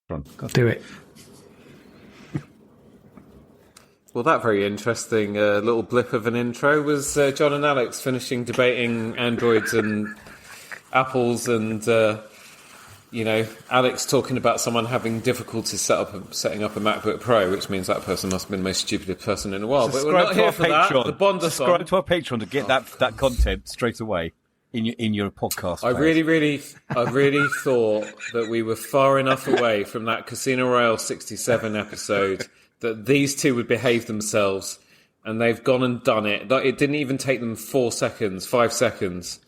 Do it. Well, that very interesting little blip of an intro was Jon and Alex finishing debating androids and apples and, Alex talking about someone having difficulty setting up a MacBook Pro, which means that person must have been the most stupid person in the world. But we're not here for that. The Bondathon. Subscribe to our Patreon to get that content straight away in your podcast. I really thought that we were far enough away from that Casino Royale 67 episode that these two would behave themselves, and they've gone and done it. It didn't even take them 5 seconds.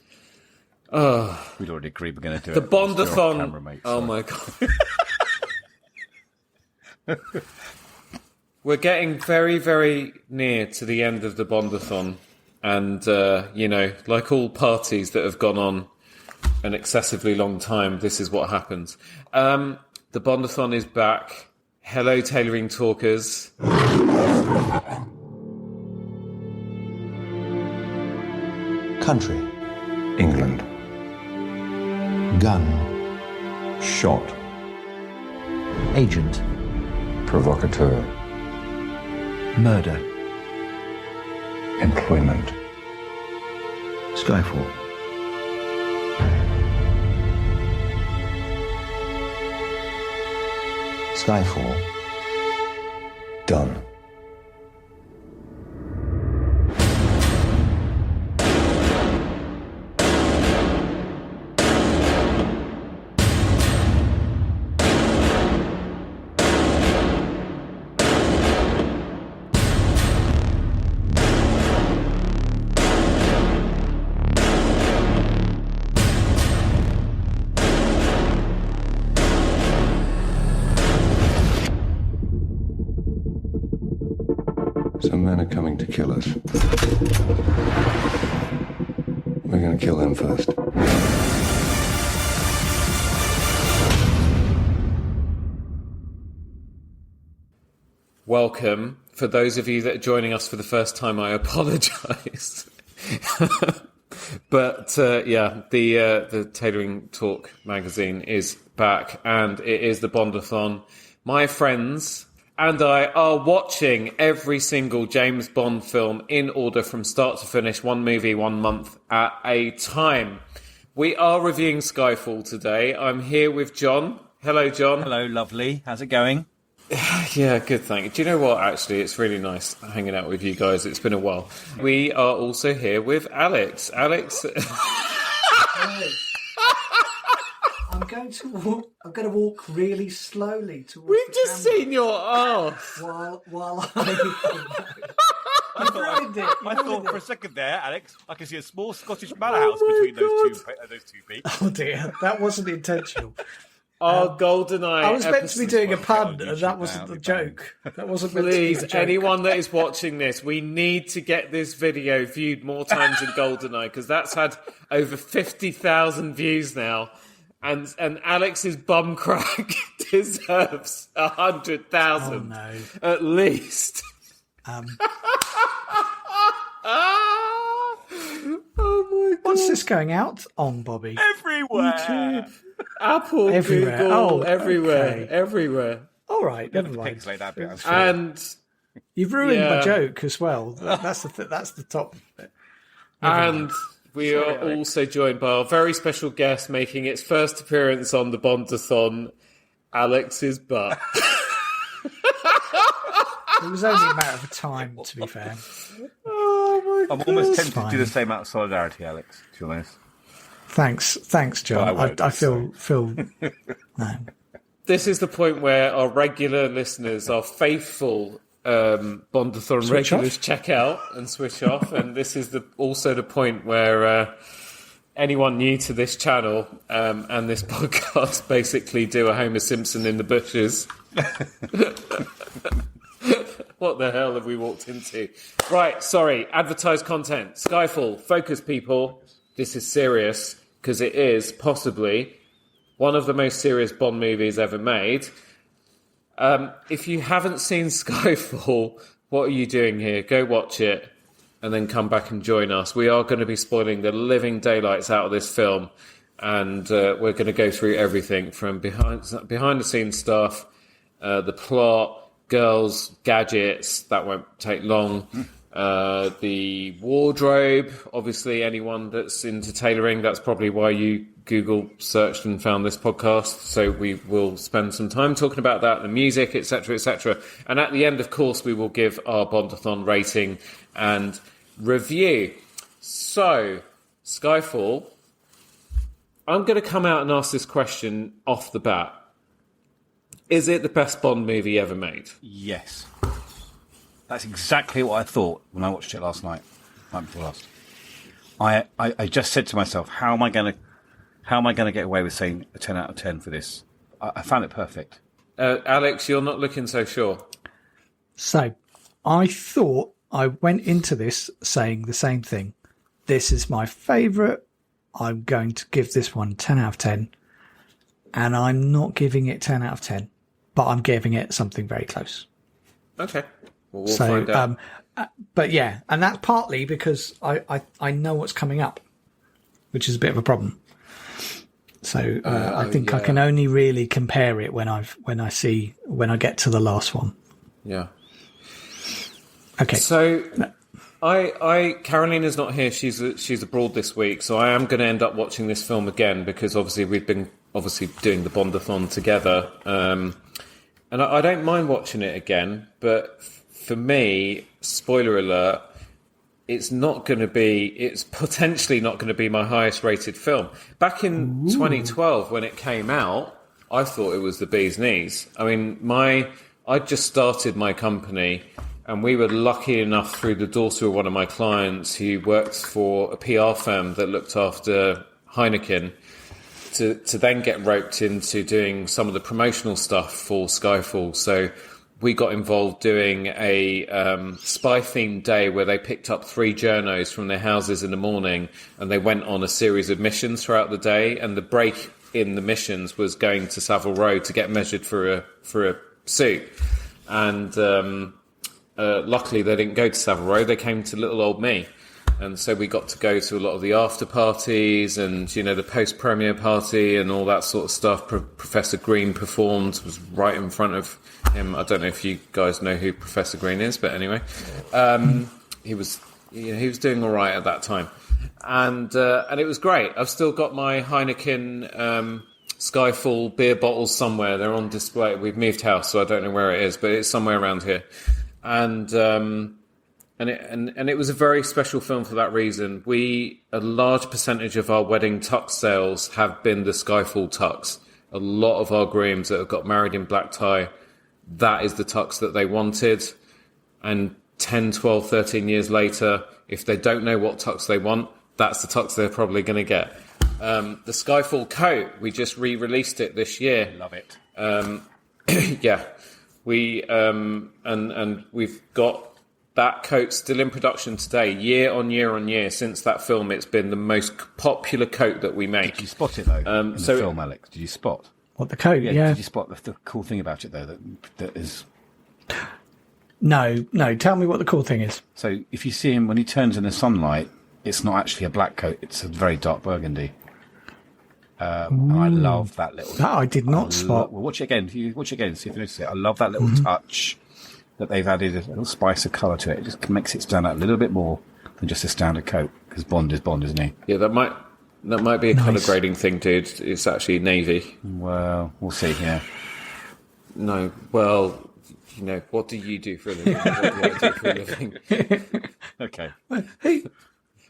Oh, we'd already agreed we're going to do the it. Bondathon. Oh my god. We're getting very, very near to the end of the Bondathon, and like all parties that have gone on an excessively long time, this is what happens. The Bondathon is back. Hello, tailoring talkers. Country. England. Gun. Shot. Agent. Provocateur. Murder. Employment. Skyfall. Skyfall. Done. Some men are coming to kill us. We're going to kill them first. Welcome. For those of you that are joining us for the first time, I apologise. But the Tailoring Talk magazine is back, and it is the Bondathon. My friends and I are watching every single James Bond film in order from start to finish, one movie, 1 month at a time. We are reviewing Skyfall today. I'm here with Jon. Hello, Jon. Hello, lovely. How's it going? Yeah, good, thank you. Do you know what, actually? It's really nice hanging out with you guys. It's been a while. We are also here with Alex. Alex... I'm going to walk really slowly towards We've the just camera seen your arse. while I ruined it. I thought for a second there, Alex, I can see a small Scottish manor house between those two peaks. Oh dear, that wasn't intentional. Our GoldenEye. I was meant to be doing a pun, you and should that wasn't now, the be joke. That wasn't meant to be Please, the joke. anyone that is watching this, we need to get this video viewed more times than GoldenEye, because that's had over 50,000 views now. And Alex's bum crack deserves 100,000 Oh, no. at least. Um, Oh my god! what's this going out on, Bobby? Everywhere. YouTube, Apple, Everywhere. Google, Oh, everywhere, okay. everywhere. All right, never The mind. pigs like that bit, I'm sure. And You've ruined Yeah. my joke as well. That's the top bit. And we are also joined by our very special guest making its first appearance on the Bondathon, Alex's butt. It was only a matter of time, to be fair. Oh my I'm almost tempted to fine. do the same out of solidarity, Alex, to be honest. Thanks, John. Well, I won't, I feel no. This is the point where our regular listeners, our faithful Bondathon Switch regulars off? check out and switch off. And this is also the point where anyone new to this channel and this podcast basically do a Homer Simpson in the bushes. What the hell have we walked into? Right, sorry, advertised content. Skyfall, focus people. This is serious, because it is possibly one of the most serious Bond movies ever made. If you haven't seen Skyfall, what are you doing here? Go watch it and then come back and join us. We are going to be spoiling the living daylights out of this film. and we're going to go through everything from behind the scenes stuff, the plot, girls, gadgets. That won't take long. The wardrobe. Obviously, anyone that's into tailoring, that's probably why you Google searched and found this podcast. So we will spend some time talking about that, the music, etc., etc. And at the end, of course, we will give our Bondathon rating and review. So, Skyfall. I'm going to come out and ask this question off the bat. Is it the best Bond movie ever made? Yes. That's exactly what I thought when I watched it last night before last. I just said to myself, how am I going to get away with saying a 10 out of 10 for this? I found it perfect. Alex, you're not looking so sure. So, I thought I went into this saying the same thing. This is my favourite. I'm going to give this one 10 out of 10. And I'm not giving it 10 out of 10. But I'm giving it something very close. Okay. Well, we'll find out. But yeah, and that's partly because I know what's coming up, which is a bit of a problem. So I think I can only really compare it when I get to the last one. Yeah. Okay. So Carolina's not here. She's abroad this week, so I am going to end up watching this film again because obviously we've been doing the Bondathon together, and I don't mind watching it again. But for me, spoiler alert, it's potentially not going to be my highest rated film. Back in 2012, when it came out, I thought it was the bee's knees. I mean, I just started my company, and we were lucky enough through the daughter of one of my clients who worked for a PR firm that looked after Heineken to then get roped into doing some of the promotional stuff for Skyfall. So we got involved doing a spy-themed day where they picked up 3 journos from their houses in the morning and they went on a series of missions throughout the day. And the break in the missions was going to Savile Row to get measured for a suit. And luckily they didn't go to Savile Row. They came to little old me. And so we got to go to a lot of the after parties and, the post-premiere party and all that sort of stuff. Professor Green performed, was right in front of him. I don't know if you guys know who Professor Green is, but anyway. He was doing all right at that time. And it was great. I've still got my Heineken Skyfall beer bottles somewhere. They're on display. We've moved house, so I don't know where it is, but it's somewhere around here. And it was a very special film for that reason. A large percentage of our wedding tux sales have been the Skyfall tux. A lot of our grooms that have got married in black tie, that is the tux that they wanted. And 10, 12, 13 years later, if they don't know what tux they want, that's the tux they're probably going to get. The Skyfall coat, we just re-released it this year. Love it. Yeah. And we've got that coat still in production today, year on year on year. Since that film, it's been the most popular coat that we make. Did you spot it, though, in the film, Alex? Did you spot? What, the coat? Yeah. Did you spot the cool thing about it, though, that is... No. Tell me what the cool thing is. So if you see him, when he turns in the sunlight, it's not actually a black coat. It's a very dark burgundy. And I love that little... That I did not spot. Well, watch it again. Watch it again, see if you notice it. I love that little touch that they've added a little spice of colour to it. It just makes it stand out a little bit more than just a standard coat, because Bond is Bond, isn't he? Yeah, that might be a colour grading thing, dude. It's actually navy. Well, we'll see, yeah. No, well, what do you do for a living? What do I do for a living? Okay.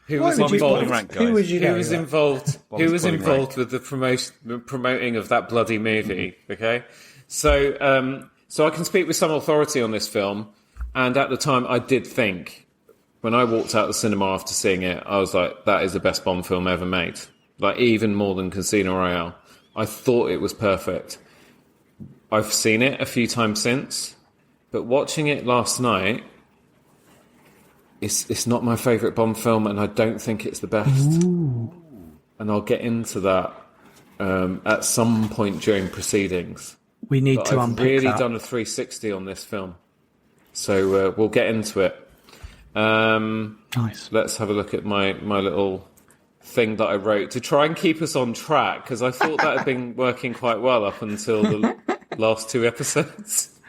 Who was involved? Who was involved? Who was involved with the promoting of that bloody movie? Okay, so I can speak with some authority on this film, and at the time, I did think when I walked out the cinema after seeing it, I was like, "That is the best Bond film ever made." Like even more than Casino Royale. I thought it was perfect. I've seen it a few times since, but watching it last night. It's not my favourite Bond film, and I don't think it's the best. Ooh. And I'll get into that at some point during proceedings. We need to unpick that. I've really done a 360 on this film. So we'll get into it. Nice. Let's have a look at my little thing that I wrote to try and keep us on track, because I thought that had been working quite well up until the last 2 episodes.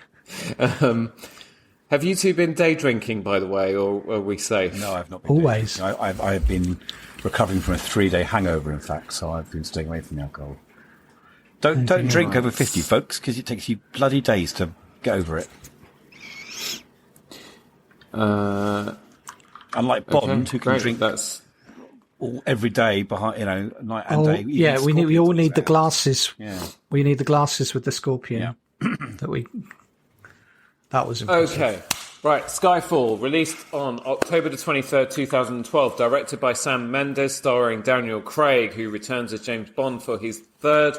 Have you two been day drinking, by the way, or are we safe? No, I've not been. Always. I've been recovering from a 3-day hangover, in fact, so I've been staying away from the alcohol. Don't drink over 50, folks, because it takes you bloody days to get over it. Unlike Bond, who can drink every day, behind night and day. Yeah, we all need the glasses. Yeah, we need the glasses with the scorpion. Yeah. That was impressive. Okay, right. Skyfall, released on October the 23rd, 2012, directed by Sam Mendes, starring Daniel Craig, who returns as James Bond for his 3rd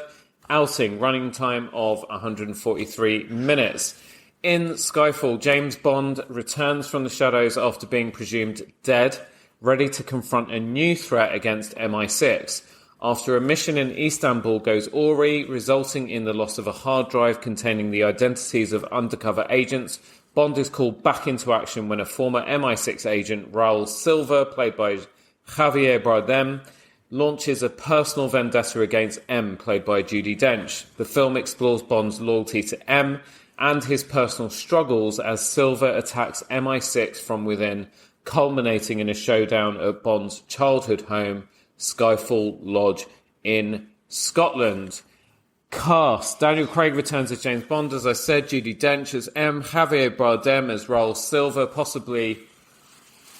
outing, running time of 143 minutes. In Skyfall, James Bond returns from the shadows after being presumed dead, ready to confront a new threat against MI6. After a mission in Istanbul goes awry, resulting in the loss of a hard drive containing the identities of undercover agents, Bond is called back into action when a former MI6 agent, Raul Silva, played by Javier Bardem, launches a personal vendetta against M, played by Judi Dench. The film explores Bond's loyalty to M and his personal struggles as Silva attacks MI6 from within, culminating in a showdown at Bond's childhood home, Skyfall Lodge in Scotland. Cast. Daniel Craig returns as James Bond, as I said. Judi Dench as M. Javier Bardem as Raul Silva, possibly,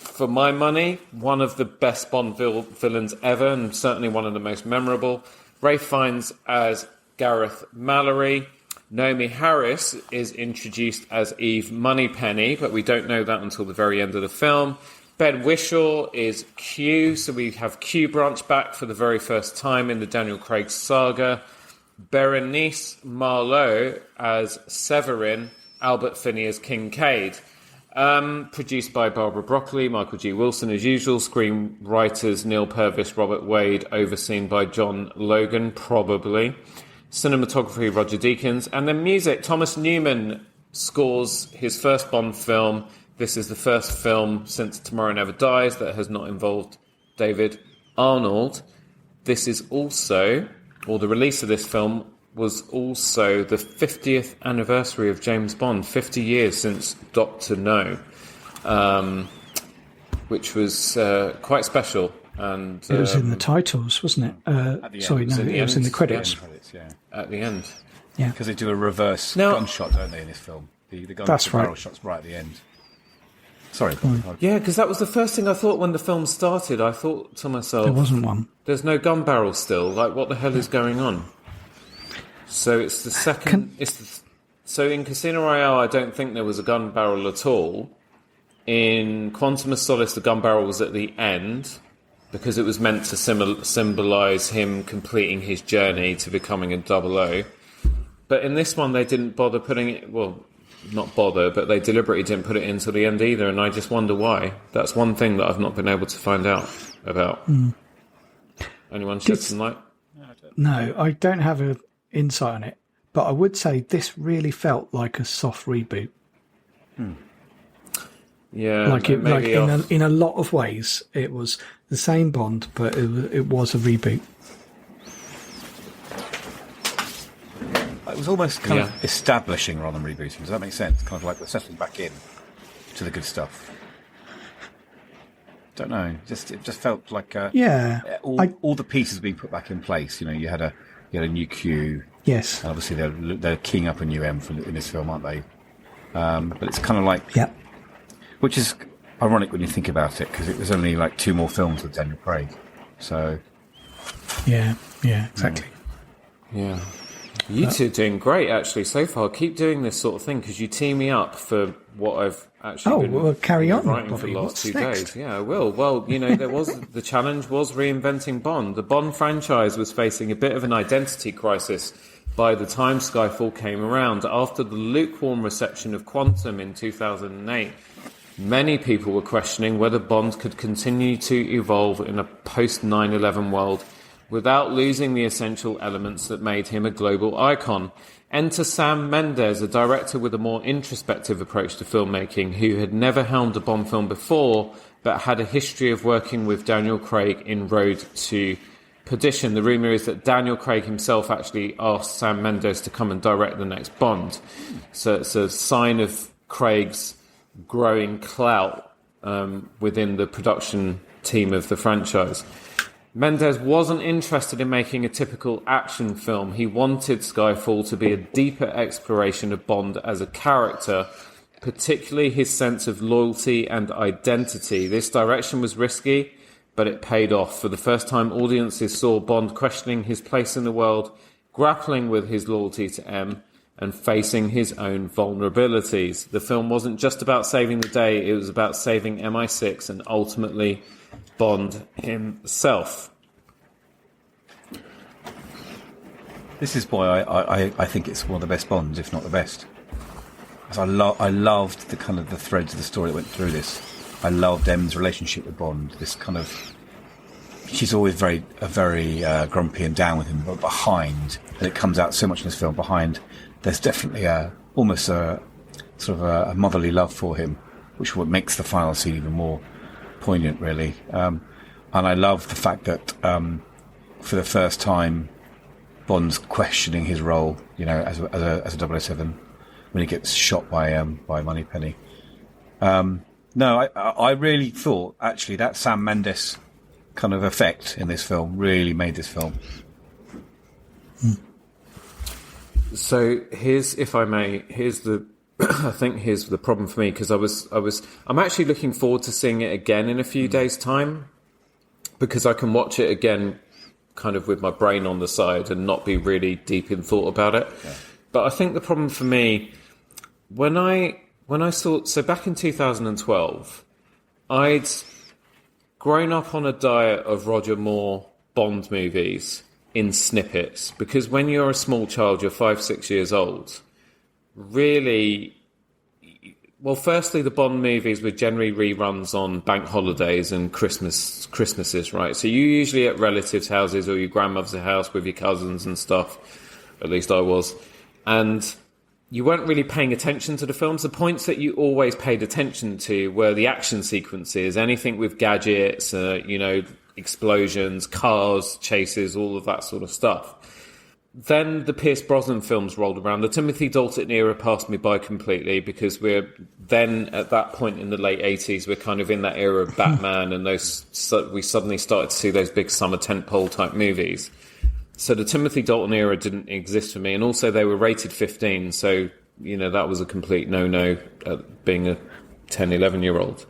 for my money, one of the best Bond villains ever, and certainly one of the most memorable. Ralph Fiennes as Gareth Mallory. Naomi Harris is introduced as Eve Moneypenny, but we don't know that until the very end of the film. Ben Whishaw is Q, so we have Q Branch back for the very first time in the Daniel Craig saga. Berenice Marlowe as Severin, Albert Finney as Kincaid. Produced by Barbara Broccoli, Michael G. Wilson as usual, screenwriters Neil Purvis, Robert Wade, overseen by John Logan, probably. Cinematography, Roger Deakins. And then music, Thomas Newman scores his first Bond film. This is the first film since Tomorrow Never Dies that has not involved David Arnold. This is also, or the release of this film was also the 50th anniversary of James Bond, 50 years since Dr. No, which was quite special. And it was in the titles, wasn't it? Sorry, no, it was in the credits. At the end. Yeah. Because they do a reverse gunshot, don't they, in this film? The gun barrel shot's right at the end. Sorry. Yeah, because that was the first thing I thought when the film started. I thought to myself, there wasn't one. There's no gun barrel still. Like, what the hell is going on? So it's the second. So in Casino Royale, I don't think there was a gun barrel at all. In Quantum of Solace, the gun barrel was at the end because it was meant to symbolise him completing his journey to becoming a 00. But in this one, they didn't bother putting it. Well, not bother, but they deliberately didn't put it into the end either, and I just wonder why. That's one thing that I've not been able to find out about. Anyone shed some light? No, I don't have an insight on it, but I would say this really felt like a soft reboot. Yeah, like in a lot of ways, it was the same Bond, but it was a reboot. It was almost kind of establishing rather than rebooting. Does that make sense? Kind of like we're settling back in to the good stuff. Don't know. It just felt like all the pieces being put back in place. You had a new Q. Yes. And obviously they're keying up a new M in this film, aren't they? But it's kind of like which is ironic when you think about it, because it was only like 2 more films with Daniel Craig. So yeah, exactly. Yeah. You two are doing great, actually, so far. Keep doing this sort of thing, because you tee me up for what I've actually been carry on, writing Bobby. for the last What's 2 next? days. Yeah, I will. Well, there was the challenge was reinventing Bond. The Bond franchise was facing a bit of an identity crisis by the time Skyfall came around. After the lukewarm reception of Quantum in 2008, many people were questioning whether Bond could continue to evolve in a post-9/11 world without losing the essential elements that made him a global icon. Enter Sam Mendes, a director with a more introspective approach to filmmaking, who had never helmed a Bond film before, but had a history of working with Daniel Craig in Road to Perdition. The rumour is that Daniel Craig himself actually asked Sam Mendes to come and direct the next Bond. So it's a sign of Craig's growing clout within the production team of the franchise. Mendes wasn't interested in making a typical action film. He wanted Skyfall to be a deeper exploration of Bond as a character, particularly his sense of loyalty and identity. This direction was risky, but it paid off. For the first time, audiences saw Bond questioning his place in the world, grappling with his loyalty to M, and facing his own vulnerabilities. The film wasn't just about saving the day, it was about saving MI6 and ultimately Bond himself. This is why I think it's one of the best Bonds, if not the best. Because I loved the kind of the threads of the story that went through this. I loved M's relationship with Bond. This kind of, she's always very grumpy and down with him, but behind, and it comes out so much in this film. Behind, there's definitely almost a sort of a motherly love for him, which what makes the final scene even more poignant, really. And I love the fact that for the first time, Bond's questioning his role, you know, as a 007 when he gets shot by Moneypenny. No, I really thought actually that Sam Mendes kind of effect in this film really made this film. So here's, if I may, here's the I think here's the problem for me, because I'm actually looking forward to seeing it again in a few days' time, because I can watch it again kind of with my brain on the side and not be really deep in thought about it. Yeah. But I think the problem for me, when I saw, so back in 2012, I'd grown up on a diet of Roger Moore Bond movies in snippets, because when you're a small child, you're 5-6 years old, really, well, firstly, the Bond movies were generally reruns on bank holidays and Christmases, right? So you're usually at relatives' houses or your grandmother's house with your cousins and stuff. At least I was. And you weren't really paying attention to the films. The points that you always paid attention to were the action sequences, anything with gadgets, explosions, cars, chases, all of that sort of stuff. Then the Pierce Brosnan films rolled around. The Timothy Dalton era passed me by completely, because we're then at that point in the late 80s, we're kind of in that era of Batman and we suddenly started to see those big summer tentpole type movies. So the Timothy Dalton era didn't exist for me. And also they were rated 15. So, that was a complete no-no being a 10, 11-year-old.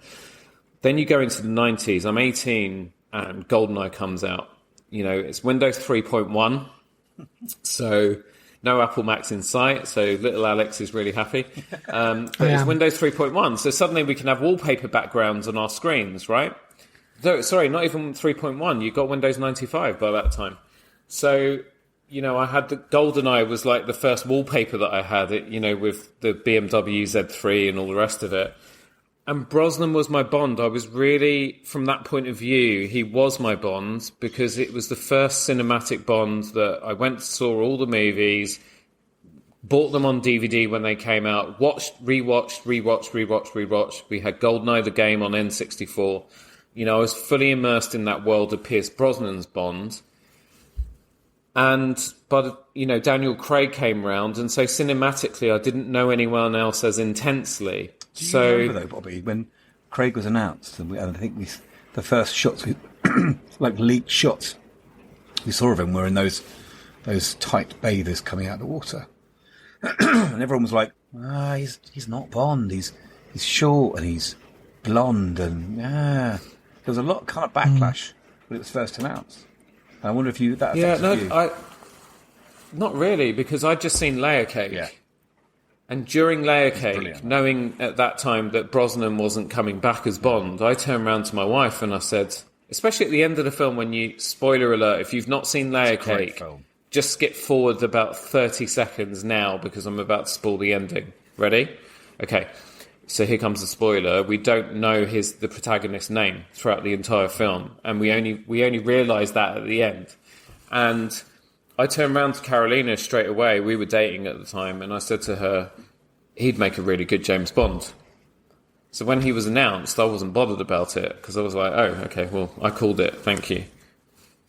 Then you go into the 90s. I'm 18 and GoldenEye comes out. It's Windows 3.1. So no Apple Macs in sight, so little Alex is really happy. But it's Windows 3.1, so suddenly we can have wallpaper backgrounds on our screens, right? Sorry, not even 3.1, you got Windows 95 by that time. So, I had the GoldenEye was like the first wallpaper that I had, with the BMW Z3 and all the rest of it. And Brosnan was my Bond. I was really, from that point of view, he was my Bond, because it was the first cinematic Bond that I went, saw all the movies, bought them on DVD when they came out, watched, rewatched. We had GoldenEye the game on N64. I was fully immersed in that world of Pierce Brosnan's Bond. But Daniel Craig came round, and so cinematically I didn't know anyone else as intensely. Do you remember, though, Bobby, when Craig was announced, and I think the first shots, like leaked shots we saw of him were in those tight bathers coming out of the water. And everyone was like, he's not Bond, he's short and he's blonde, and there was a lot of kind of backlash when it was first announced. And I wonder if that affected you. Not really, because I'd just seen Layer Cake. Yeah. And during Layer Cake, knowing at that time that Brosnan wasn't coming back as Bond, I turned around to my wife and I said, especially at the end of the film when spoiler alert, if you've not seen Layer Cake, just skip forward about 30 seconds now, because I'm about to spoil the ending. Ready? Okay. So here comes the spoiler. We don't know the protagonist's name throughout the entire film, and we only realise that at the end. And I turned around to Carolina straight away. We were dating at the time, and I said to her, he'd make a really good James Bond. So when he was announced, I wasn't bothered about it, because I was like, oh, okay, well, I called it, thank you.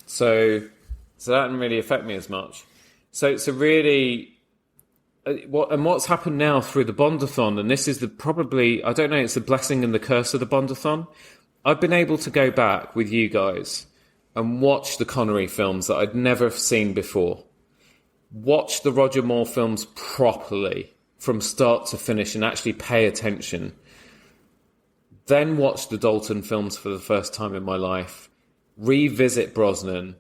So that didn't really affect me as much. So really, what's happened now through the Bondathon, and this is probably, I don't know, it's the blessing and the curse of the Bondathon. I've been able to go back with you guys and watch the Connery films that I'd never seen before. Watch the Roger Moore films properly from start to finish and actually pay attention. Then watch the Dalton films for the first time in my life. Revisit Brosnan.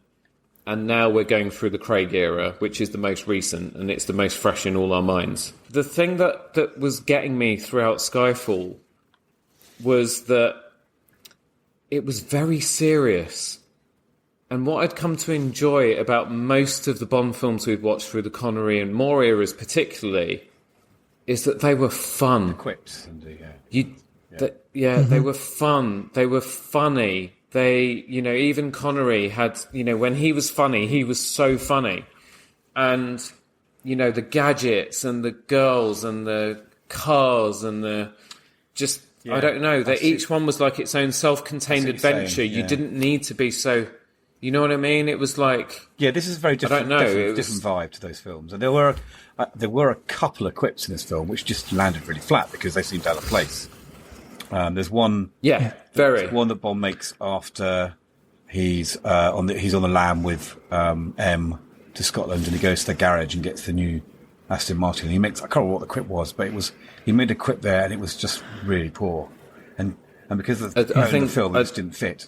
And now we're going through the Craig era, which is the most recent, and it's the most fresh in all our minds. The thing that was getting me throughout Skyfall was that it was very serious. And what I'd come to enjoy about most of the Bond films we'd watched through the Connery and Moore eras particularly is that they were fun. The quips. They were fun. They were funny. They, even Connery had, when he was funny, he was so funny. And, the gadgets and the girls and the cars and the just, I don't know, that each one was like its own self-contained adventure. You didn't need to be so... You know what I mean? It was like... Yeah, this is a very different, different vibe to those films. And there were a couple of quips in this film which just landed really flat because they seemed out of place. There's one... Yeah, very. One that Bond makes after he's on the lam with M to Scotland, and he goes to the garage and gets the new Aston Martin. And he makes... I can't remember what the quip was, but he made a quip there and it was just really poor. And because of the film, it just didn't fit.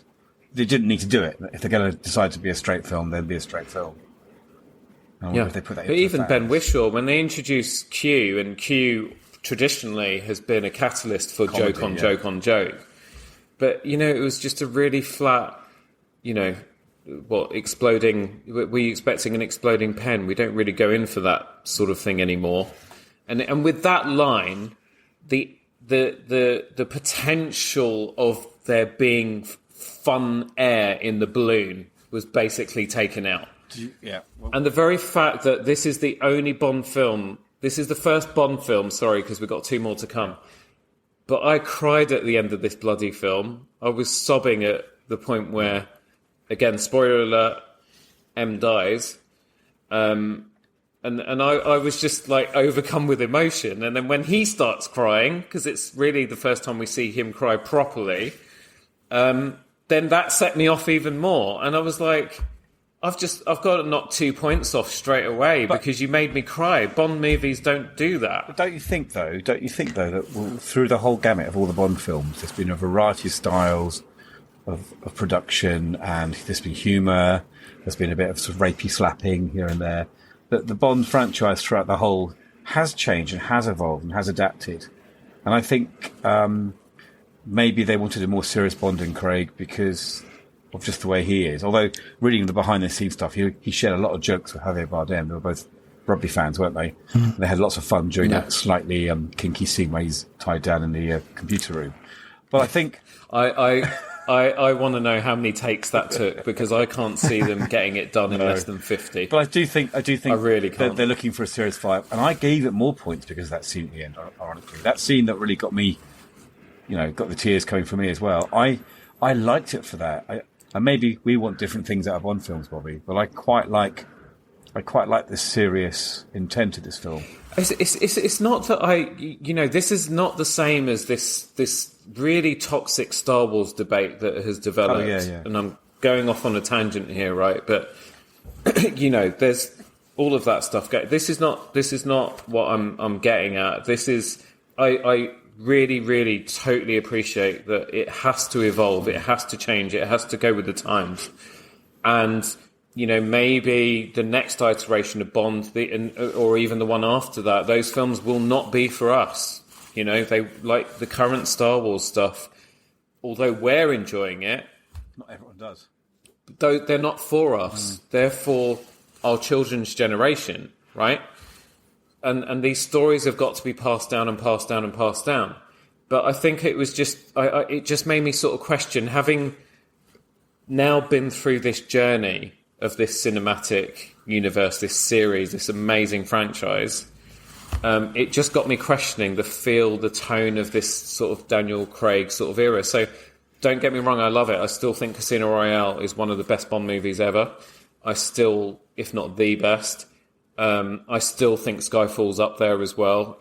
They didn't need to do it. If they're going to decide to be a straight film, then be a straight film. Yeah, if they put that but even Ben Whishaw, when they introduced Q, and Q traditionally has been a catalyst for comedy, joke on joke on joke. But, it was just a really flat, exploding... Were you expecting an exploding pen? We don't really go in for that sort of thing anymore. And with that line, the potential of there being fun air in the balloon was basically taken out. And the very fact that this is the only Bond film, this is the first Bond film, sorry, because we've got two more to come, but I cried at the end of this bloody film. I was sobbing at the point where, again, spoiler alert, M dies, and I was just like overcome with emotion. And then when he starts crying, because it's really the first time we see him cry properly, then that set me off even more. And I was like, I've got to knock 2 points off straight away because you made me cry. Bond movies don't do that. But don't you think though that through the whole gamut of all the Bond films, there's been a variety of styles of production, and there's been humour, there's been a bit of sort of rapey slapping here and there. That the Bond franchise throughout the whole has changed and has evolved and has adapted. And I think maybe they wanted a more serious Bond in Craig because of just the way he is. Although, reading the behind-the-scenes stuff, he shared a lot of jokes with Javier Bardem. They were both rugby fans, weren't they? They had lots of fun during that slightly kinky scene where he's tied down in the computer room. But I think... I want to know how many takes that took, because I can't see them getting it done in less than 50. But I do think I really can't. They're looking for a serious fight, and I gave it more points because of that scene at the end. Ironically, that scene that really got me, got the tears coming from me as well. I liked it for that. And maybe we want different things out of Bond films, Bobby, but I quite like the serious intent of this film. It's not that this is not the same as this really toxic Star Wars debate that has developed. And I'm going off on a tangent here, right? But there's all of that stuff. This is not what I'm getting at. This is I really, really totally appreciate that it has to evolve, it has to change, it has to go with the times, and maybe the next iteration of Bond, or even the one after that, those films will not be for us. They like the current Star Wars stuff, although we're enjoying it. Not everyone does. Though they're not for us. They're for our children's generation, right? And these stories have got to be passed down and passed down and passed down. But I think it was just... it just made me sort of question, having now been through this journey of this cinematic universe, this series, this amazing franchise, it just got me questioning the feel, the tone of this sort of Daniel Craig sort of era. So don't get me wrong, I love it. I still think Casino Royale is one of the best Bond movies ever. I still, if not the best, I still think Skyfall's up there as well.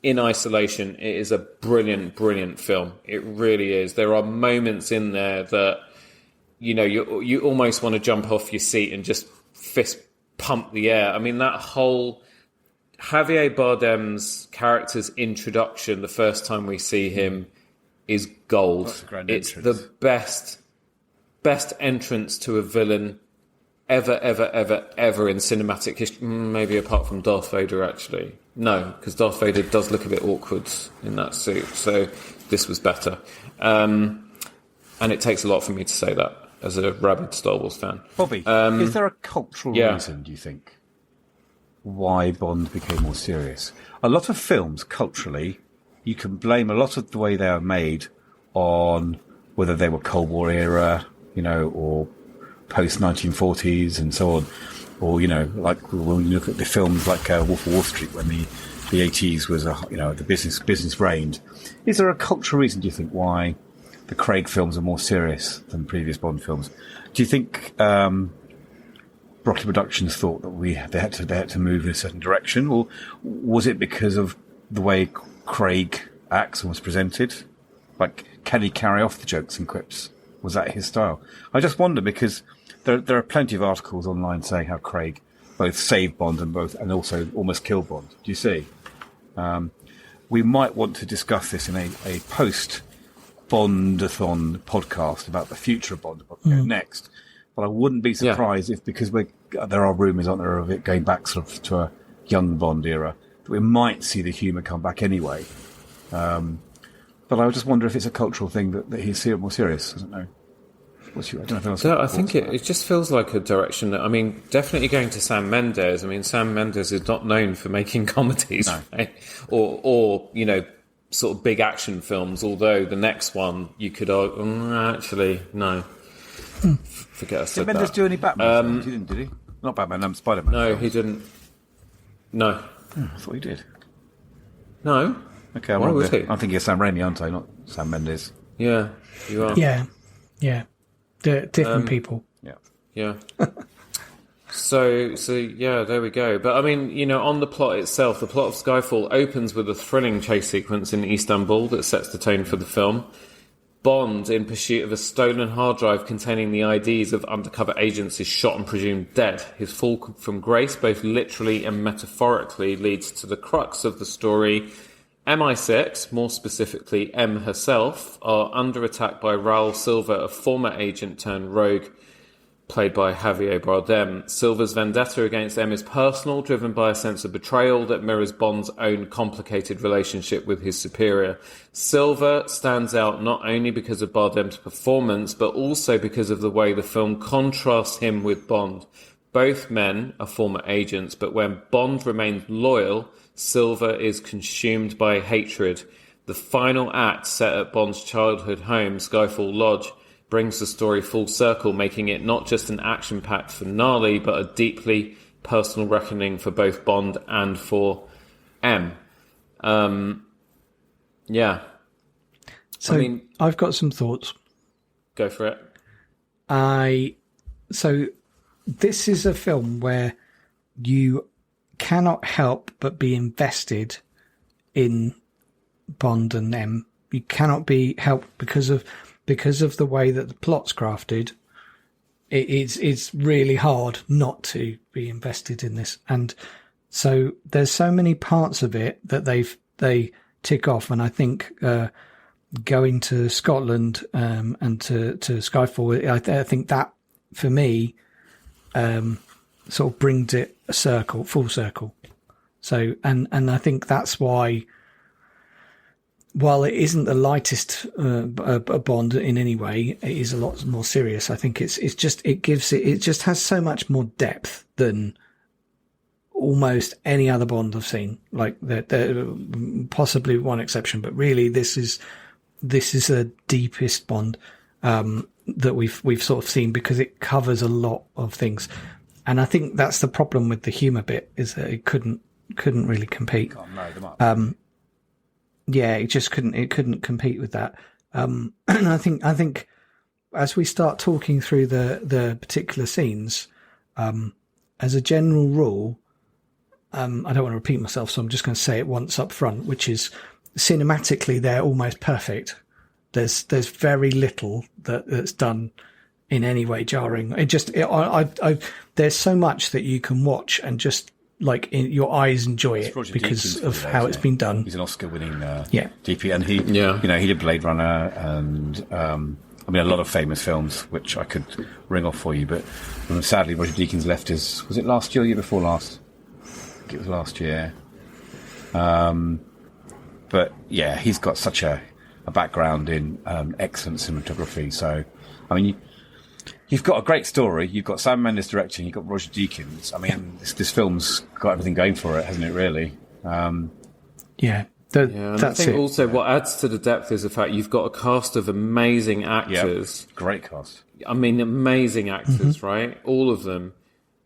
In isolation, it is a brilliant, brilliant film. It really is. There are moments in there that, you almost want to jump off your seat and just fist pump the air. I mean, that whole Javier Bardem's character's introduction, the first time we see him, is gold. It's the best entrance to a villain ever in cinematic history. Maybe apart from Darth Vader, actually. No, because Darth Vader does look a bit awkward in that suit. So this was better. And it takes a lot for me to say that as a rabid Star Wars fan. Bobby, is there a cultural reason, do you think, why Bond became more serious? A lot of films, culturally, you can blame a lot of the way they are made on whether they were Cold War era, or post-1940s and so on. Or, like when you look at the films like Wolf of Wall Street, when the 80s was, the business reigned. Is there a cultural reason, do you think, why the Craig films are more serious than previous Bond films? Do you think Broccoli Productions thought that they had to move in a certain direction, or was it because of the way Craig acts and was presented? Like, can he carry off the jokes and quips? Was that his style? I just wonder, because there are plenty of articles online saying how Craig both saved Bond and also almost killed Bond. Do you see? We might want to discuss this in a post-Bondathon podcast about the future of Bond next. But I wouldn't be surprised if, because there are rumours, aren't there, of it going back sort of to a young Bond era, that we might see the humour come back anyway. But I just wonder if it's a cultural thing that he's more serious. I don't know. I don't know if I think it just feels like a direction that, definitely going to Sam Mendes. Sam Mendes is not known for making comedies, right? or sort of big action films, although the next one you could argue, actually, no. Forget I said that. Did Mendes do any Batman films? He didn't, did he? Not Batman, Spider-Man. No, films. he didn't. No. Oh, I thought he did. No. Okay, why would he? I'm thinking of Sam Raimi, aren't I? Not Sam Mendes. Yeah, you are. Yeah. Different people. Yeah. So yeah, there we go. But on the plot itself, the plot of Skyfall opens with a thrilling chase sequence in Istanbul that sets the tone for the film. Bond, in pursuit of a stolen hard drive containing the IDs of undercover agents, is shot and presumed dead. His fall from grace, both literally and metaphorically, leads to the crux of the story. MI6, more specifically M herself, are under attack by Raul Silva, a former agent turned rogue, played by Javier Bardem. Silva's vendetta against M is personal, driven by a sense of betrayal that mirrors Bond's own complicated relationship with his superior. Silva stands out not only because of Bardem's performance, but also because of the way the film contrasts him with Bond. Both men are former agents, but when Bond remains loyal, Silva is consumed by hatred. The final act, set at Bond's childhood home, Skyfall Lodge, brings the story full circle, making it not just an action-packed finale, but a deeply personal reckoning for both Bond and for M. Yeah. So I've got some thoughts. Go for it. So this is a film where you cannot help but be invested in Bond and M. You cannot be helped because of the way that the plot's crafted. It's really hard not to be invested in this, and so there's so many parts of it that they tick off, and I think going to Scotland and to Skyfall, I think that for me sort of brings it full circle. So and I think that's why, while it isn't the lightest Bond in any way, it is a lot more serious. I think it just has so much more depth than almost any other Bond I've seen. Like there possibly one exception, but really this is the deepest Bond. that we've sort of seen, because it covers a lot of things. And I think that's the problem with the humor bit, is that it couldn't really compete. Can't marry them up. Yeah, it just couldn't compete with that. And I think as we start talking through the particular scenes, as a general rule, I don't want to repeat myself, so I'm just going to say it once up front, which is cinematically they're almost perfect. There's very little that's done in any way jarring. There's so much that you can watch and just your eyes enjoy it because of how it's been done. He's an Oscar-winning DP, and he did Blade Runner and a lot of famous films which I could ring off for you. But sadly, Roger Deakins left was it last year or year before last? I think it was last year. But yeah, he's got such a background in excellent cinematography. So, I mean, you've got a great story. You've got Sam Mendes directing. You've got Roger Deakins. I mean, this film's got everything going for it, hasn't it? Really. And I think also what adds to the depth is the fact you've got a cast of amazing actors. Yep. Great cast. I mean, amazing actors, right? All of them,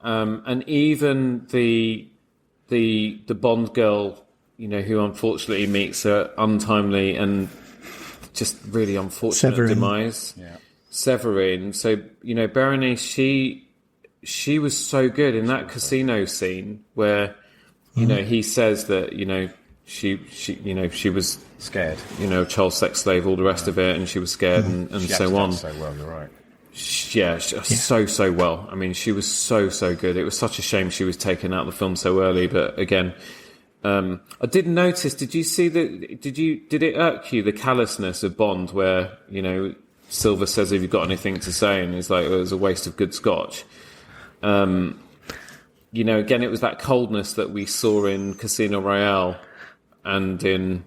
and even the Bond girl, who unfortunately meets her untimely and just really unfortunate demise. Yeah. Severin. So, Berenice, she was so good in that casino scene where, he says that, she was scared, child sex slave, all the rest of it, and she was scared and so on. So well, you're right. So well. I mean, she was so good. It was such a shame she was taken out of the film so early. But again, I did notice. Did you see did it irk you, the callousness of Bond, where Silver says, "Have you got anything to say?" And he's like, "It was a waste of good scotch." Again, it was that coldness that we saw in Casino Royale and in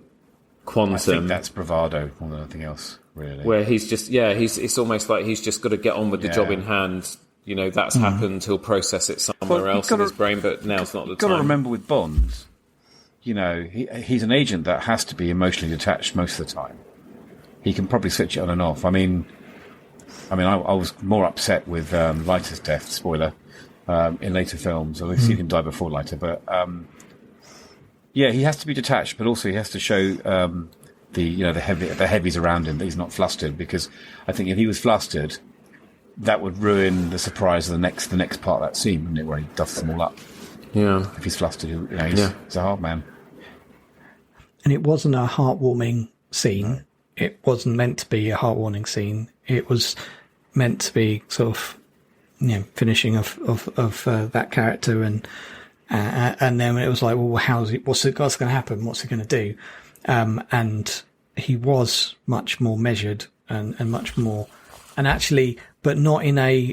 Quantum. I think that's bravado more than anything else, really. Where he's just, it's almost like he's just got to get on with the job in hand. That's happened. He'll process it somewhere else in his brain, but now's not the time. You've got to remember with Bond, he's an agent that has to be emotionally detached most of the time. He can probably switch it on and off. I was more upset with Leiter's death, spoiler, in later films. I've seen him die before Leiter, but he has to be detached, but also he has to show the heavies around him that he's not flustered. Because I think if he was flustered, that would ruin the surprise of the next part of that scene, wouldn't it, where he duffs them all up. Yeah, if he's flustered, he's a hard man. And it wasn't a heartwarming scene. No. It wasn't meant to be a heartwarming scene. It was meant to be sort of, finishing of that character, and then it was like, well, what's going to happen? What's he going to do? And he was much more measured and much more, and actually, but not in a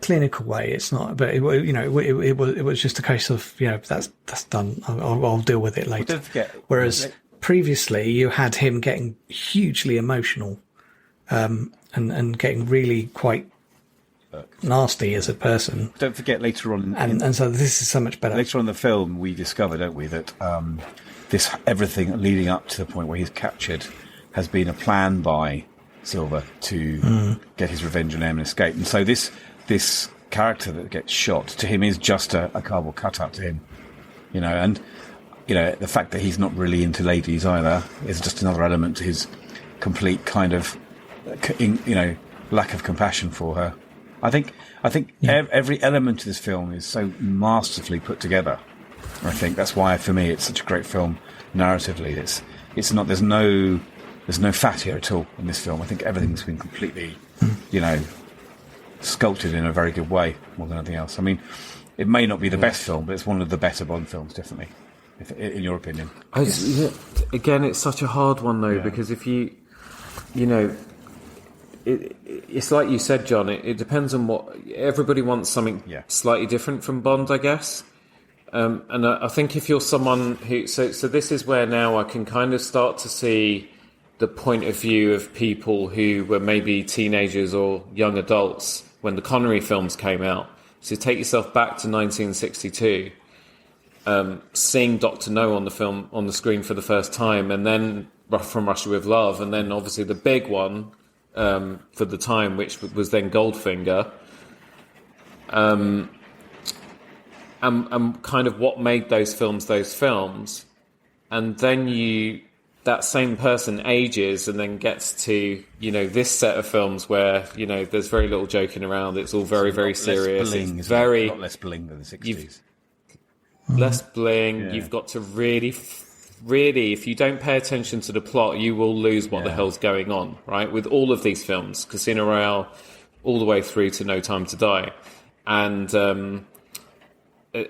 clinical way. It's not, but it was just a case of, that's done. I'll deal with it later. Well, don't forget, whereas previously you had him getting hugely emotional, and getting really quite nasty as a person. Don't forget later on, and so this is so much better. Later on in the film, we discover, don't we, that this everything leading up to the point where he's captured has been a plan by Silver to get his revenge on him and escape. And so this character that gets shot to him is just a cardboard cutout to him, and the fact that he's not really into ladies either is just another element to his complete kind of lack of compassion for her. I think every element of this film is so masterfully put together. I think that's why, for me, it's such a great film narratively. It's not there's no fat here at all in this film. I think everything's been completely, sculpted in a very good way more than anything else. I mean, it may not be the best film, but it's one of the better Bond films, definitely, in your opinion. Again, it's such a hard one, though, because if it's like you said, John, it depends on what... Everybody wants something slightly different from Bond, I guess. And I think if you're someone who... So this is where now I can kind of start to see the point of view of people who were maybe teenagers or young adults when the Connery films came out. So take yourself back to 1962. seeing Dr. No on the screen for the first time, and then From Russia with Love, and then obviously the big one for the time, which was then Goldfinger, and kind of what made those films, and then that same person ages and then gets to, this set of films where, there's very little joking around. It's all very, very serious. It's a lot less bling than the 60s. Less bling. Yeah. You've got to really, if you don't pay attention to the plot, you will lose what the hell's going on, right? With all of these films, Casino Royale, all the way through to No Time to Die. And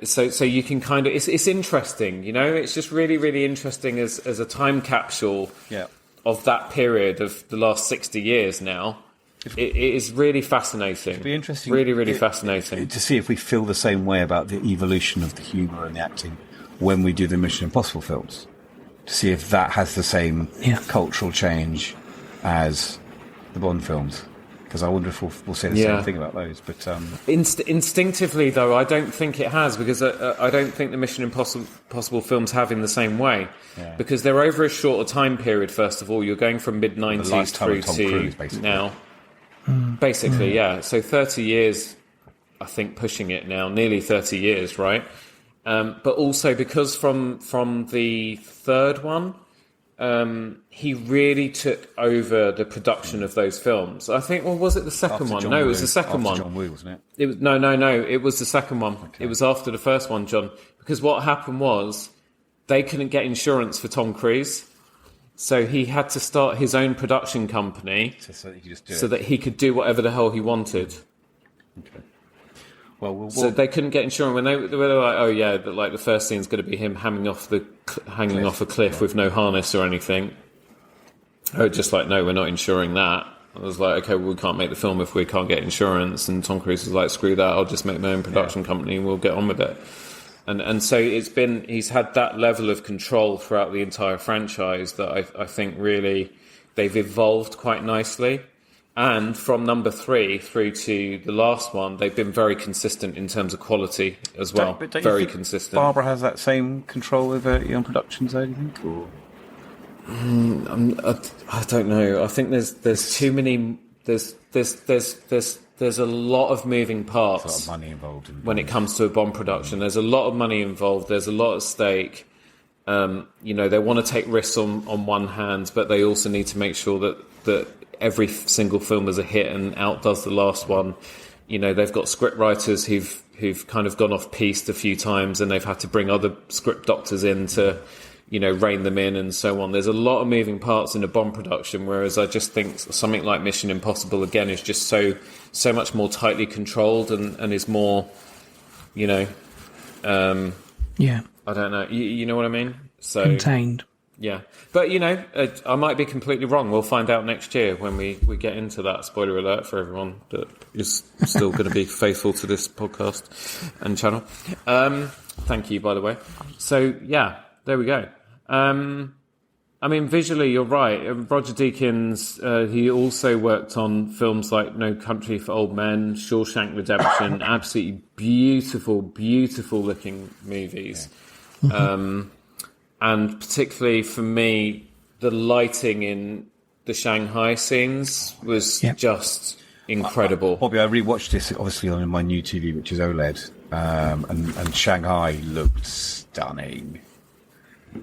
so you can kind of... It's interesting, It's just really, really interesting as a time capsule of that period of the last 60 years now. It is really fascinating. It'd be interesting. Really, really fascinating. To see if we feel the same way about the evolution of the humour and the acting when we do the Mission Impossible films. To see if that has the same cultural change as the Bond films. Because I wonder if we'll say the same thing about those. But instinctively, though, I don't think it has, because I don't think the Mission Impossible films have in the same way. Yeah. Because they're over a shorter time period, first of all. You're going from mid-90s through to Cruise, now. Basically, yeah. So 30 years, I think, pushing it now. Nearly 30 years, right? But also because from the third one, he really took over the production of those films. I think, was it the second one? No, it was the second one. John Woo, wasn't it? It was no. It was the second one. Okay. It was after the first one, John. Because what happened was they couldn't get insurance for Tom Cruise, so he had to start his own production company so that he could do whatever the hell he wanted. Okay. So they couldn't get insurance when they were like, oh yeah, but like the first scene's going to be him hanging off a cliff with no harness or anything. Oh, just like, no, we're not insuring that. I was like, okay, well, we can't make the film if we can't get insurance. And Tom Cruise was like, screw that, I'll just make my own production company and we'll get on with it. And so he's had that level of control throughout the entire franchise that I think really they've evolved quite nicely. And from number 3 through to the last one, they've been very consistent in terms of quality as well. Don't very you think consistent. Barbara has that same control over Eon Productions, I think? Or? I don't know. I think there's too many. There's a lot of moving parts. There's a lot of money involved when it comes to a Bond production. There's a lot of money involved. There's a lot at stake. They want to take risks on one hand, but they also need to make sure that every single film is a hit and outdoes the last one. They've got script writers who've kind of gone off piste a few times, and they've had to bring other script doctors in to, rein them in and so on. There's a lot of moving parts in a Bond production, whereas I just think something like Mission Impossible, again, is just so much more tightly controlled and is more, I don't know. You know what I mean? So contained. Yeah. But, I might be completely wrong. We'll find out next year when we get into that. Spoiler alert for everyone that is still going to be faithful to this podcast and channel. Thank you, by the way. So, yeah, there we go. Visually, you're right. Roger Deakins, he also worked on films like No Country for Old Men, Shawshank Redemption, absolutely beautiful, beautiful looking movies. Yeah. And particularly for me, the lighting in the Shanghai scenes was just incredible. Bobby, I rewatched this obviously on my new TV, which is OLED, and Shanghai looked stunning.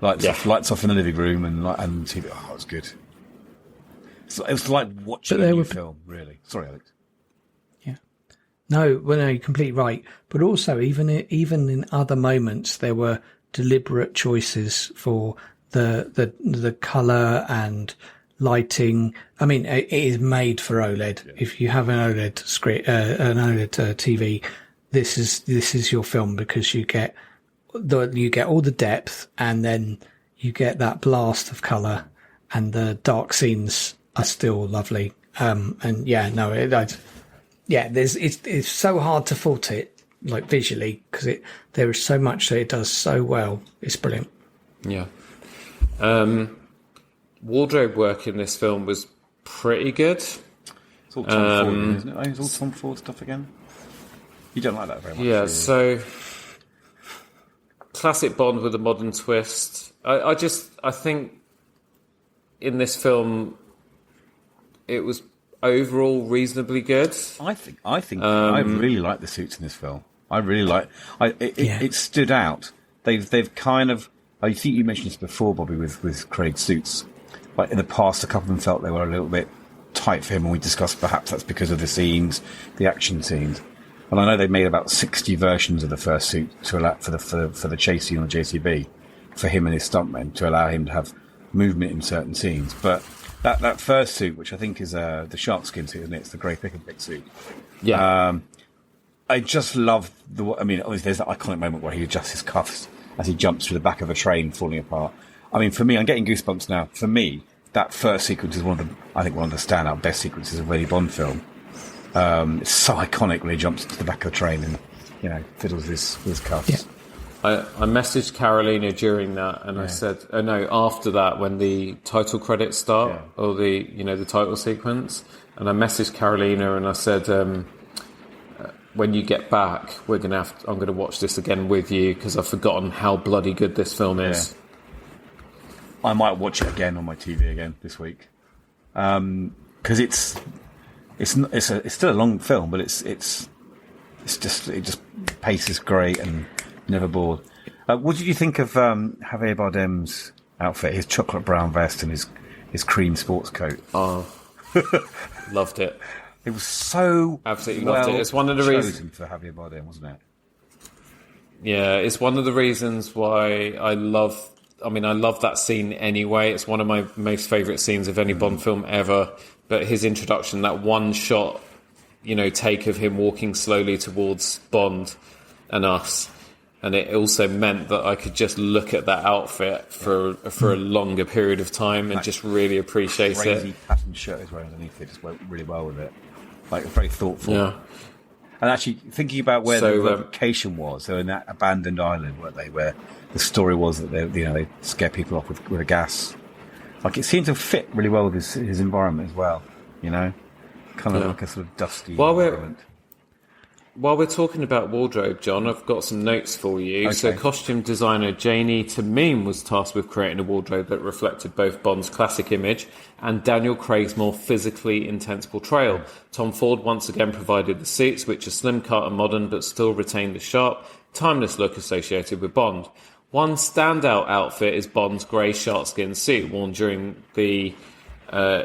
Lights off in the living room and TV. Oh, it was good. It was like watching a new film, really. Sorry, Alex. Yeah. No, you're completely right. But also, even in other moments, there were deliberate choices for the colour and lighting. I mean, it is made for OLED. Yeah. If you have an OLED screen, an OLED TV, this is your film, because you get all the depth, and then you get that blast of colour, and the dark scenes are still lovely. It's so hard to fault it, like visually, because there is so much that it does so well. It's brilliant. Yeah. Wardrobe work in this film was pretty good. It's all Tom Ford, isn't it? It's all Tom Ford stuff again. You don't like that very much. Yeah. So classic Bond with a modern twist. I think in this film it was overall reasonably good. I think I really like the suits in this film. I really like. It stood out. They've kind of. I think you mentioned this before, Bobby, with Craig's suits. Like in the past, a couple of them felt they were a little bit tight for him, and we discussed perhaps that's because of the scenes, the action scenes. And I know they made about 60 versions of the first suit to allow for the chase scene on JCB for him and his stuntmen to allow him to have movement in certain scenes. But that first suit, which I think is the shark skin suit, isn't it? It's the grey pick and pick suit. Yeah. I just love obviously there's that iconic moment where he adjusts his cuffs as he jumps through the back of a train falling apart. I mean, for me, I'm getting goosebumps now. For me, that first sequence is one of the standout best sequences of any Bond film. It's so iconic when he jumps into the back of a train and, fiddles with his cuffs. Yeah. I messaged Carolina during that, and I said, after that, when the title credits start, or the title sequence, and I messaged Carolina and I said, when you get back, I'm going to watch this again with you because I've forgotten how bloody good this film is. I might watch it again on my TV again this week, because it's still a long film, but it just pace is great and never bored. What did you think of Javier Bardem's outfit? His chocolate brown vest and his cream sports coat. Oh, loved it. It was so absolutely loved it. It's one of the reasons for Javier Bardem, wasn't it? Yeah, it's one of the reasons why I love that scene anyway. It's one of my most favourite scenes of any Bond film ever. But his introduction, that one shot, take of him walking slowly towards Bond and us. And it also meant that I could just look at that outfit for a longer period of time and just really appreciate it. Crazy patterned shirt he's wearing underneath it just went really well with it. Like, very thoughtful. Yeah. And actually, thinking about where the location was, so in that abandoned island, weren't they, where the story was that they scare people off with a gas. Like, it seemed to fit really well with his environment as well, kind of like a sort of dusty environment. While we're talking about wardrobe, John, I've got some notes for you. Okay. So costume designer Janie Tamim was tasked with creating a wardrobe that reflected both Bond's classic image and Daniel Craig's more physically intense portrayal. Tom Ford once again provided the suits, which are slim cut and modern, but still retain the sharp, timeless look associated with Bond. One standout outfit is Bond's grey sharkskin suit worn during the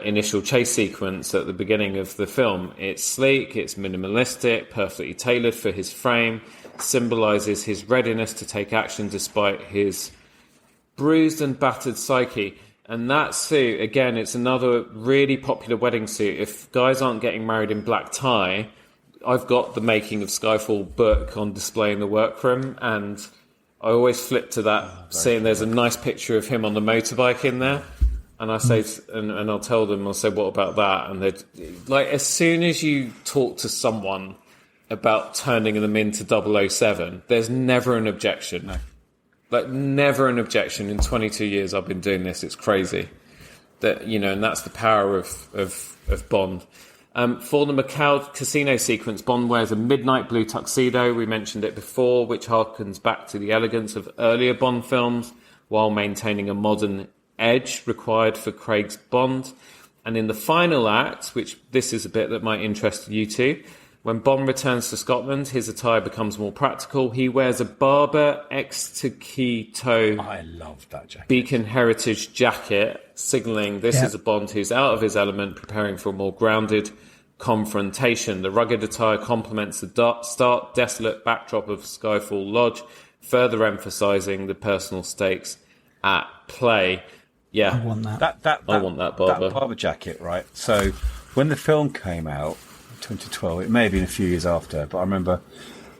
initial chase sequence at the beginning of the film. It's sleek, it's minimalistic, perfectly tailored for his frame, symbolises his readiness to take action despite his bruised and battered psyche. And that suit, again, it's another really popular wedding suit. If guys aren't getting married in black tie, I've got the Making of Skyfall book on display in the workroom, and I always flip to that scene. There's a nice picture of him on the motorbike in there. And I say, and I'll tell them, I'll say, what about that? And they're like, as soon as you talk to someone about turning them into 007, there's never an objection. No. Like, never an objection. In 22 years I've been doing this, it's crazy. That, and that's the power of Bond. For the Macau casino sequence, Bond wears a midnight blue tuxedo. We mentioned it before, which harkens back to the elegance of earlier Bond films, while maintaining a modern edge required for Craig's Bond. And in the final act, which this is a bit that might interest you too, when Bond returns to Scotland, his attire becomes more practical. He wears a Barber X-Taquito I love that jacket. Beacon Heritage jacket, signalling this is a Bond who's out of his element, preparing for a more grounded confrontation. The rugged attire complements the stark, desolate backdrop of Skyfall Lodge, further emphasising the personal stakes at play. Yeah, I want that. I want that Barber. That Barber jacket, right? So when the film came out, 2012, it may have been a few years after, but I remember.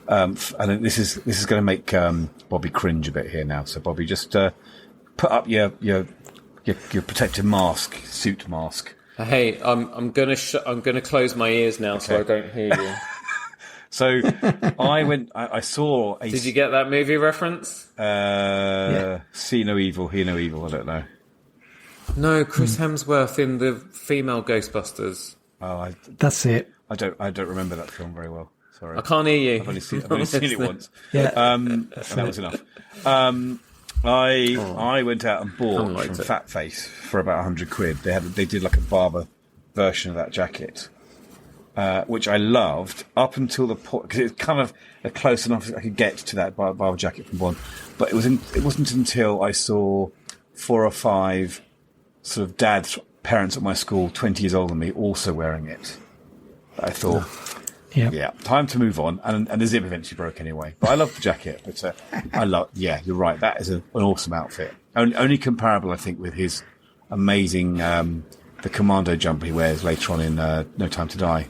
I think this is going to make Bobby cringe a bit here now. So Bobby, just put up your protective mask, suit mask. Hey, I'm gonna close my ears now so I don't hear you. So I saw a... Did you get that movie reference? See no evil, hear no evil, I don't know. No, Chris Hemsworth in the female Ghostbusters. Oh, That's it. I don't remember that film very well. Sorry. I can't hear you. I've only seen it once. Yeah. And that was enough. I went out and bought from Fat Face for about £100. They did like a barber version of that jacket, which I loved up until the point, because it's kind of close enough as I could get to that barber jacket from Bond. But it wasn't until I saw 4 or 5 sort of parents at my school, 20 years older than me, also wearing it, that I thought, yeah, time to move on. And the zip eventually broke anyway. But I love the jacket. But you're right. That is an awesome outfit. Only comparable, I think, with his amazing the commando jumper he wears later on in No Time to Die.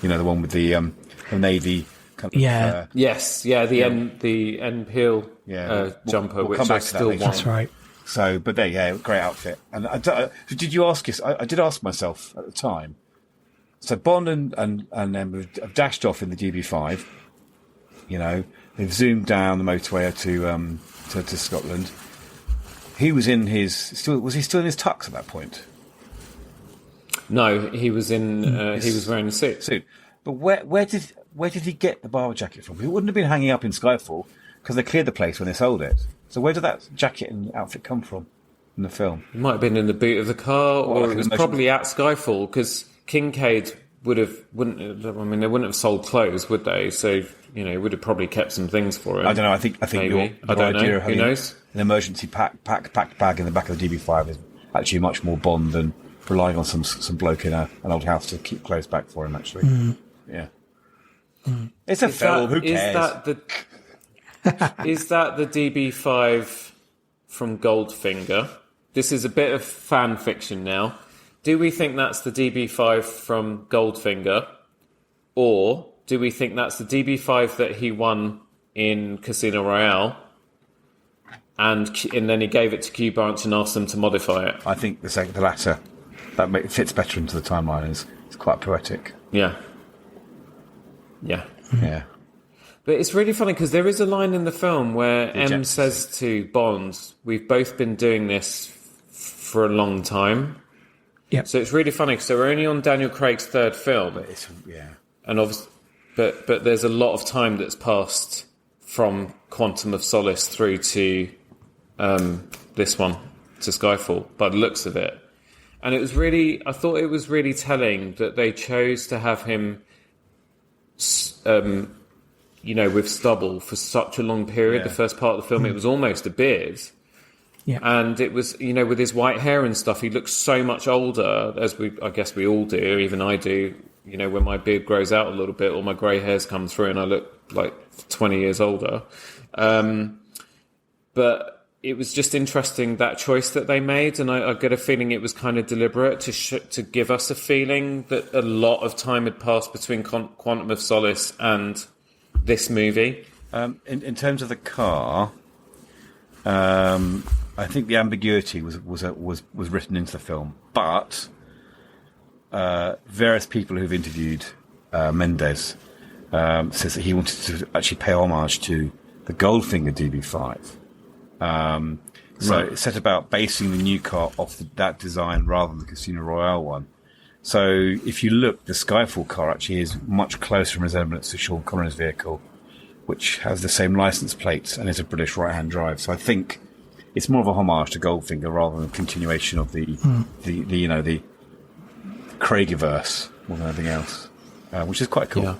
You know, the one with the navy. Kind of, the N Peel jumper, we'll which come back I to still that later. want. That's right. So, but great outfit. And did you ask us? I did ask myself at the time. So Bond and them have dashed off in the DB5. You know, they've zoomed down the motorway to Scotland. He was in was he still in his tux at that point? No, he was in. He was wearing a suit. But where did he get the barber jacket from? He wouldn't have been hanging up in Skyfall because they cleared the place when they sold it. So where did that jacket and outfit come from in the film? It might have been in the boot of the car, or it was probably at Skyfall, because Kincaid they wouldn't have sold clothes, would they? So, you know, would have probably kept some things for him. I don't know. I think your idea of having an emergency packed bag in the back of the DB5 is actually much more Bond than relying on some bloke in an old house to keep clothes back for him. Actually, yeah. It's a film. Who cares? Is that the DB5 from Goldfinger? This is a bit of fan fiction now. Do we think that's the DB5 from Goldfinger? Or do we think that's the DB5 that he won in Casino Royale and then he gave it to Q Branch and asked them to modify it? I think the latter. That fits better into the timeline. It's quite poetic. Yeah. But it's really funny because there is a line in the film where M says to Bond, "We've both been doing this for a long time." Yeah. So it's really funny because we're only on Daniel Craig's 3rd film. But And obviously, but there's a lot of time that's passed from Quantum of Solace through to this one, to Skyfall, by the looks of it. And I thought it was really telling that they chose to have him with stubble for such a long period. The first part of the film, it was almost a beard. Yeah. And it was, with his white hair and stuff, he looks so much older, I guess we all do, even I do, when my beard grows out a little bit or my grey hairs come through and I look like 20 years older. But it was just interesting, that choice that they made, and I get a feeling it was kind of deliberate to give us a feeling that a lot of time had passed between Quantum of Solace and this movie. In terms of the car, I think the ambiguity was written into the film, but various people who've interviewed Mendes says that he wanted to actually pay homage to the Goldfinger DB5. So it set about basing the new car off that design rather than the Casino Royale one. So if you look, the Skyfall car actually is much closer in resemblance to Sean Connery's vehicle, which has the same license plates and is a British right-hand drive. So I think it's more of a homage to Goldfinger rather than a continuation of the Craigiverse more than anything else, which is quite cool. Yeah.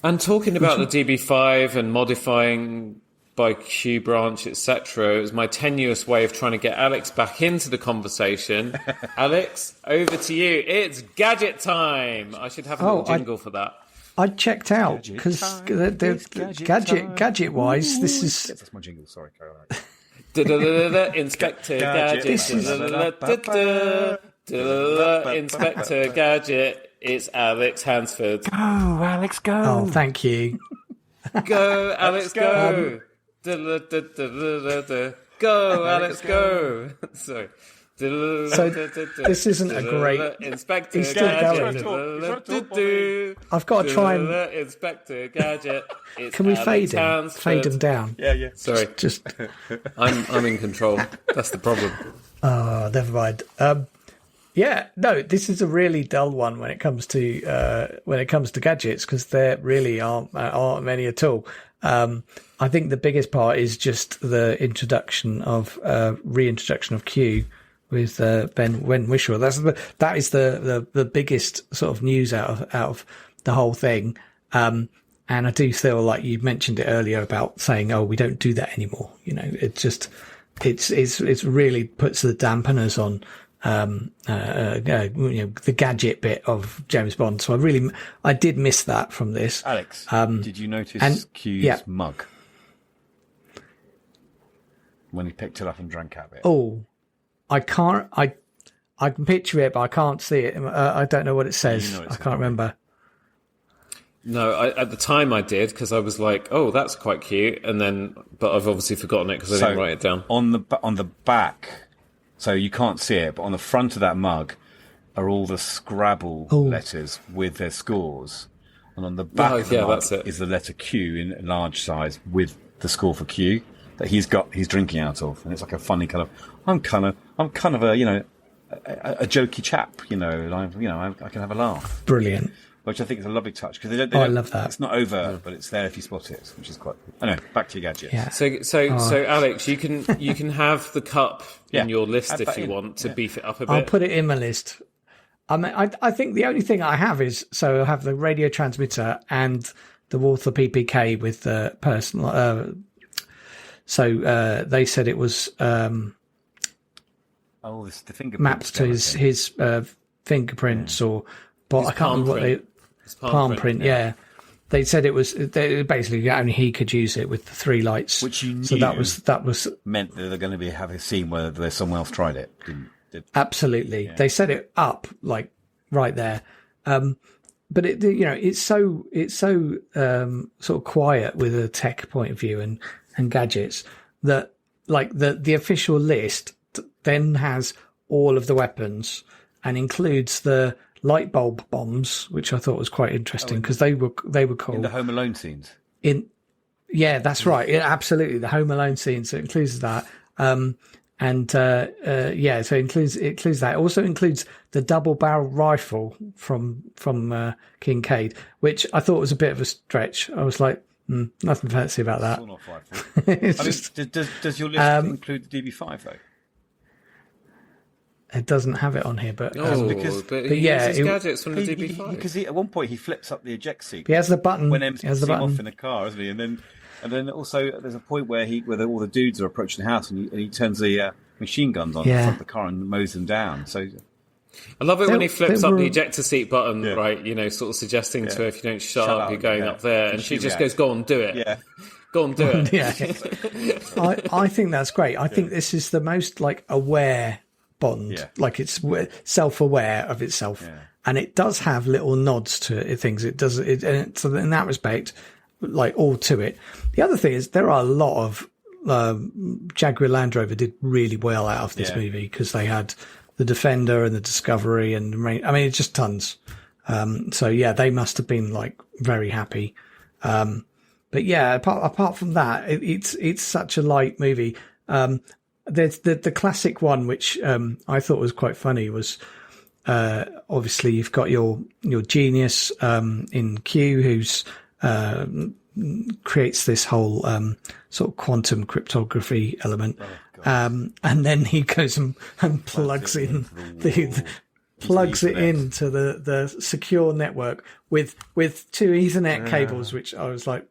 And talking about the DB5 and modifying by Q Branch, etc., it was my tenuous way of trying to get Alex back into the conversation. Alex, over to you. It's gadget time. I should have a little jingle for that. I checked out because gadget wise, this is. That's my jingle. Sorry, Caroline. Inspector Gadget. Inspector Gadget. It's Alex Hansford. Go, Alex, go. Oh, thank you. Go, Alex, go. Go, Alex, go. Sorry. So this isn't a great. Inspector He's still Gadget. I've got to try and. Inspector Gadget. It's Can we Alex fade him? Hansford. Fade him down. Yeah. Sorry, Just. I'm in control. That's the problem. Oh, never mind. Yeah, no, this is a really dull one when it comes to gadgets, because there really aren't many at all. I think the biggest part is just the reintroduction of Q with Ben Whishaw. That is the biggest sort of news out of the whole thing. And I do feel like you mentioned it earlier about saying, "Oh, we don't do that anymore." You know, it's really puts the dampeners on the gadget bit of James Bond. So I did miss that from this. Alex, did you notice Q's mug when he picked it up and drank out of it? Oh, I can't. I can picture it, but I can't see it. I don't know what it says. I can't remember. No, at the time I did, because I was like, "Oh, that's quite cute," but I've obviously forgotten it because I didn't write it down. On the back, so you can't see it, but on the front of that mug are all the Scrabble letters with their scores, and on the back of the mug is the letter Q in large size with the score for Q that he's drinking out of, and it's like a funny kind of. I'm kind of a a jokey chap, and I can have a laugh. Brilliant. Which I think is a lovely touch, because I love that. It's not over, but it's there if you spot it, which is quite. Anyway, back to your gadgets. Yeah. So Alex, you can have the cup in your list if you want to beef it up a bit. I'll put it in my list. I mean, I think the only thing I have is, so I have the radio transmitter and the Walther PPK with the personal. So they said it was the fingerprint mapped to his fingerprints, but I can't remember what they. Palm print, yeah. They said it was basically only he could use it with the 3 lights, which you knew. So that was meant that they're going to have a scene where there's someone else tried it. Absolutely, they set it up like right there. But it's so sort of quiet with a tech point of view and gadgets that like the official list then has all of the weapons and includes the light bulb bombs, which I thought was quite interesting because they were cool. In the Home Alone scenes. Yeah, that's right. Yeah, absolutely, the Home Alone scenes. So it includes that. So it includes that. It also includes the double barrel rifle from Kincaid, which I thought was a bit of a stretch. I was like, nothing fancy about that. Still not does your list include the DB5 though? It doesn't have it on here, but he uses gadgets from the DB5. Because at one point he flips up the eject seat. He has the button. When M's off in a car, isn't he? And then also there's a point where all the dudes are approaching the house, and he turns the machine guns on in front of the car and mows them down. So I love it when he flips up the ejector seat button, right? Sort of suggesting to her, if you don't shut up, you're going up there, and she just goes, "Go on, do it." Yeah. Go on, do it. Yeah. I think that's great. I think this is the most like aware Bond, like it's self-aware of itself, and it does have little nods to things. It does and so in that respect, like all to it. The other thing is there are a lot of Jaguar Land Rover did really well out of this movie because they had the Defender and the Discovery and it's just tons. So they must have been like very happy. But apart from that, it's such a light movie. There's the classic one, which I thought was quite funny, was obviously you've got your genius in Q, who's creates this whole sort of quantum cryptography element, and then he goes and plugs it into the secure network with 2 Ethernet cables, which I was like,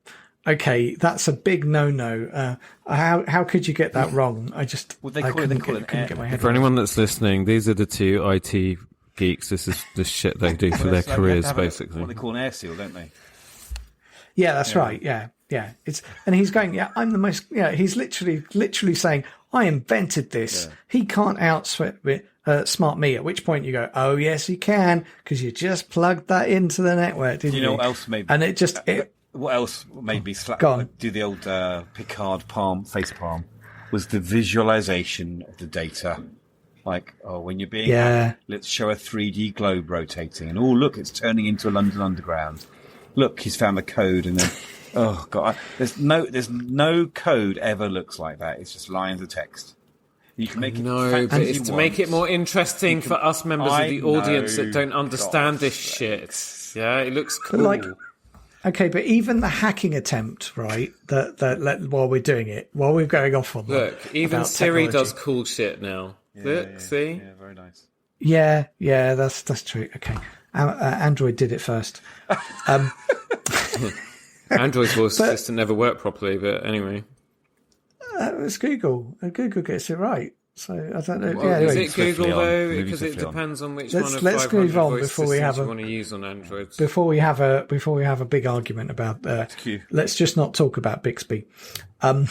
okay, that's a big no-no. How could you get that wrong? I couldn't get my head. For anyone that's listening, these are the 2 IT geeks. This is the shit they do for their careers, basically. What they call an air seal, don't they? Yeah, that's right. Yeah. And he's going, I'm the most. Yeah, he's literally saying, I invented this. He can't outsmart me. At which point you go, oh yes, he can, because you just plugged that into the network, didn't you? You know what else made? And it just. What else made me do the old Picard face palm was the visualization of the data. Like, when you're being hacked, let's show a 3D globe rotating. And, look, it's turning into a London Underground. Look, he's found the code. And then, oh, God, there's no code ever looks like that. It's just lines of text. You can make it No, but fancy it's to make it more interesting for us members of the audience that don't understand this shit. Yeah, it looks cool. But okay, but even the hacking attempt, right? While we're doing it, while we're going off on even about Siri technology. does cool shit now. See? Yeah, very nice. Yeah, that's true. Okay, Android did it first. Android's voice assistant never worked properly, but anyway. It's Google. Google gets it right. So I don't know. Well, anyway, is it Google though? Moving Because it swiftly on. depends on which Let's- one of let's 500 move on voice before we systems have you a- want to use on Android. before we have a big argument about let's just not talk about Bixby. But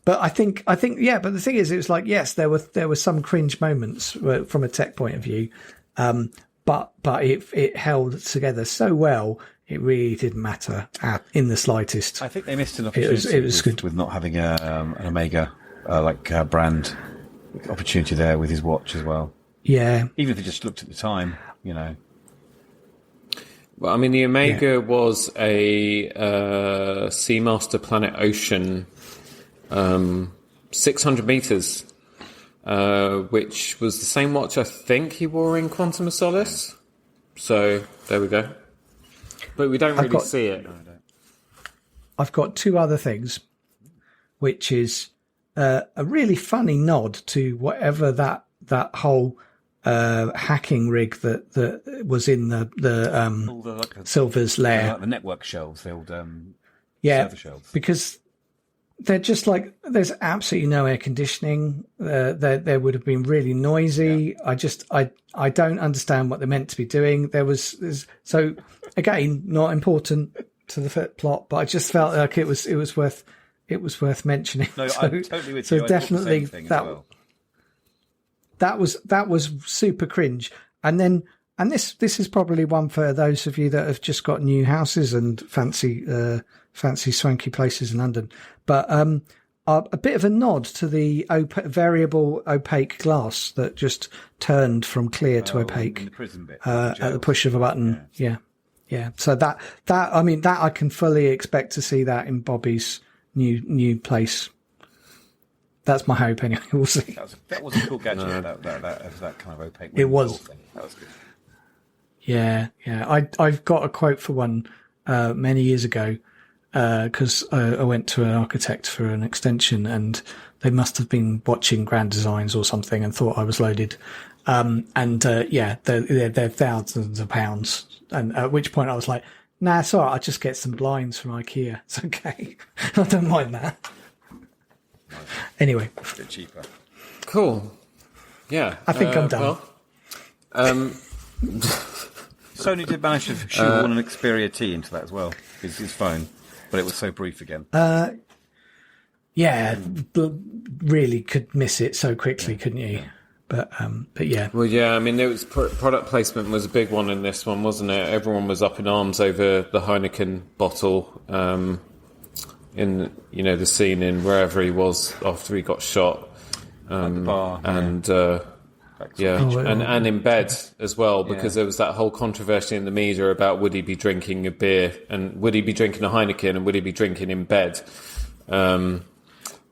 I think yeah. But the thing is, it was like yes, there were some cringe moments from a tech point of view, but it held together so well. It really didn't matter in the slightest. I think they missed an opportunity It was good. with not having an Omega brand opportunity there with his watch as well. Yeah, Even if they just looked at the time, you know. Well, I mean, the Omega was a Seamaster Planet Ocean, 600 meters, which was the same watch I think he wore in Quantum of Solace. So there we go. But we don't really see it. I've got two other things, which is a really funny nod to whatever that whole hacking rig that was in the All the Silver's lair. like the network shelves, the old Yeah, server shelves. because they're just like there's absolutely no air conditioning. There would have been really noisy. Yeah. I don't understand what they're meant to be doing. So again, not important to the plot, but I just felt like it was worth mentioning. No, so, I'm totally with so you. I thought the definitely same thing as well. that was super cringe. And this is probably one for those of you that have just got new houses and fancy swanky places in London. But a bit of a nod to the variable opaque glass that just turned from clear to opaque in the prison bit, at the push of a button. Yeah. So that I mean that I can fully expect to see that in Bobby's new place. That's my hope anyway. We'll see. That was a cool gadget. That kind of opaque. It was. Thing. That was good. Yeah. I've got a quote for one many years ago because I went to an architect for an extension and they must have been watching Grand Designs or something and thought I was loaded. They're thousands of pounds. And at which point I was like, nah, it's all right. I'll just get some blinds from IKEA. It's okay. I don't mind that. Anyway. A bit cheaper. Cool. Yeah. I think I'm done. Well, Sony did manage to shoehorn an Xperia T into that as well, his phone, but it was so brief again. Really could miss it so quickly, couldn't you? But yeah. Well, yeah. I mean, it was product placement was a big one in this one, wasn't it? Everyone was up in arms over the Heineken bottle in the scene in wherever he was after he got shot, At the bar, and in bed as well, because there was that whole controversy in the media about would he be drinking a beer and would he be drinking a Heineken and would he be drinking in bed.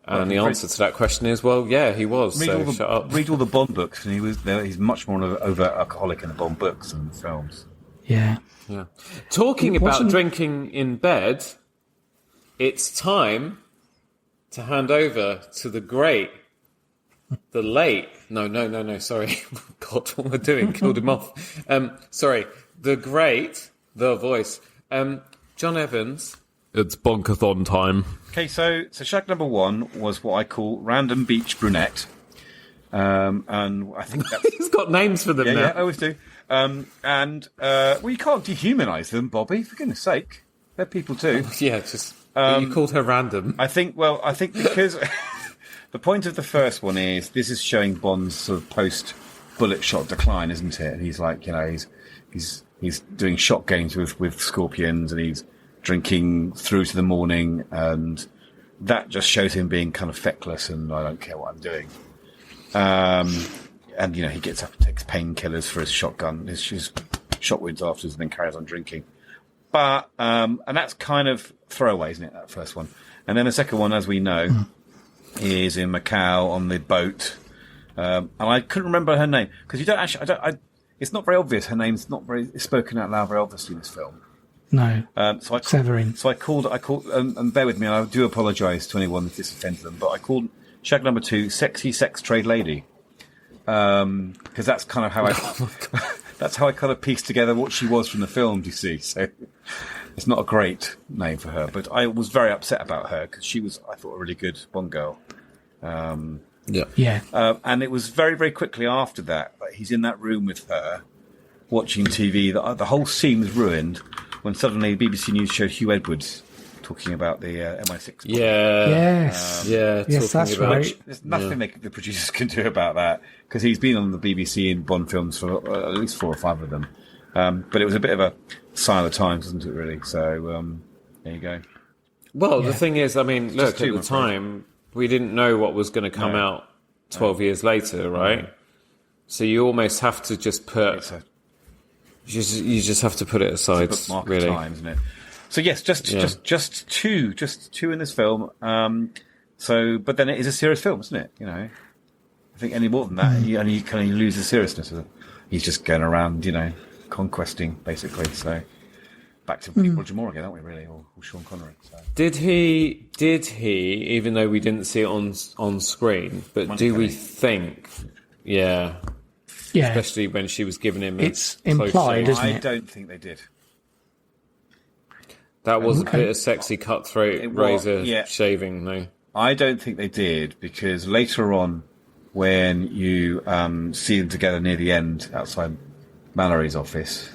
And the answer to that question is, well, yeah, he was. Shut up. Read all the Bond books, and he's much more of an over alcoholic in the Bond books than the films. Yeah. Talking about drinking in bed, it's time to hand over to the great, the late. No. Sorry, God, what am I doing? Killed him off. Sorry, the great, the voice, John Evans. It's Bonkathon time. Okay, so shag number one was what I call Random Beach Brunette. And I think that's... He's got names for them now. Yeah, I always do. Well, you can't dehumanise them, Bobby, for goodness sake. They're people too. Yeah, just... you called her random. I think because... the point of the first one is, this is showing Bond's sort of post-bullet shot decline, isn't it? And he's like, he's doing shot games with scorpions, and he's drinking through to the morning, and that just shows him being kind of feckless and I don't care what I'm doing. And he gets up and takes painkillers for his shotgun, his shot wounds afterwards, and then carries on drinking. But and that's kind of throwaway, isn't it? That first one, and then the second one, as we know, is in Macau on the boat, and I couldn't remember her name because you don't actually. It's not very obvious. Her name's not very spoken out loud very obviously in this film. No. Severin. So I called, and bear with me, and I do apologise to anyone if this offends them, but I called shag number 2 "Sexy Sex Trade Lady," because that's kind of how that's how I kind of pieced together what she was from the film. Do you see? So it's not a great name for her, but I was very upset about her because she was, I thought, a really good Bond girl. Yeah. And it was very, very quickly after that he's in that room with her, watching TV. The whole scene was ruined when suddenly BBC News showed Hugh Edwards talking about the MI6. Yes. Yes, that's right. There's nothing the producers can do about that because he's been on the BBC in Bond films for at least 4 or 5 of them. But it was a bit of a sign of the times, wasn't it, really? So there you go. Well, the thing is, I mean, look, at the I'm time, we didn't know what was going to come out 12 years later, right? So you almost have to just put... You just have to put it aside, really. Time, isn't it? So yes, just two in this film. But then it is a serious film, isn't it? You know, I think any more than that, you kind of lose the seriousness of it. He's just going around, conquesting basically. So back to Roger Moore again, aren't we? Really, or Sean Connery. So. Did he? Even though we didn't see it on screen, but do we think? Yeah. Yeah. Especially when she was giving him. It's implied, isn't it? I don't think they did. That was a bit of sexy cutthroat razor shaving, though. I don't think they did because later on, when you see them together near the end outside Mallory's office,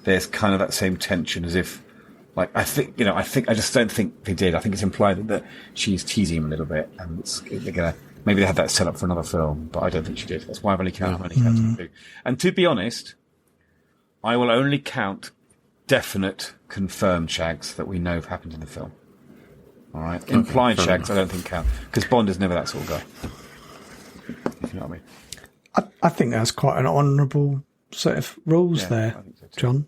there's kind of that same tension as if, like, I just don't think they did. I think it's implied that she's teasing him a little bit, and maybe they had that set up for another film, but I don't think she did. That's why I've only counted 2. And to be honest, I will only count definite, confirmed shags that we know have happened in the film. All right, implied shags I don't think count because Bond is never that sort of guy. If you know what I mean. I think that's quite an honourable set of rules there, I think so too. John.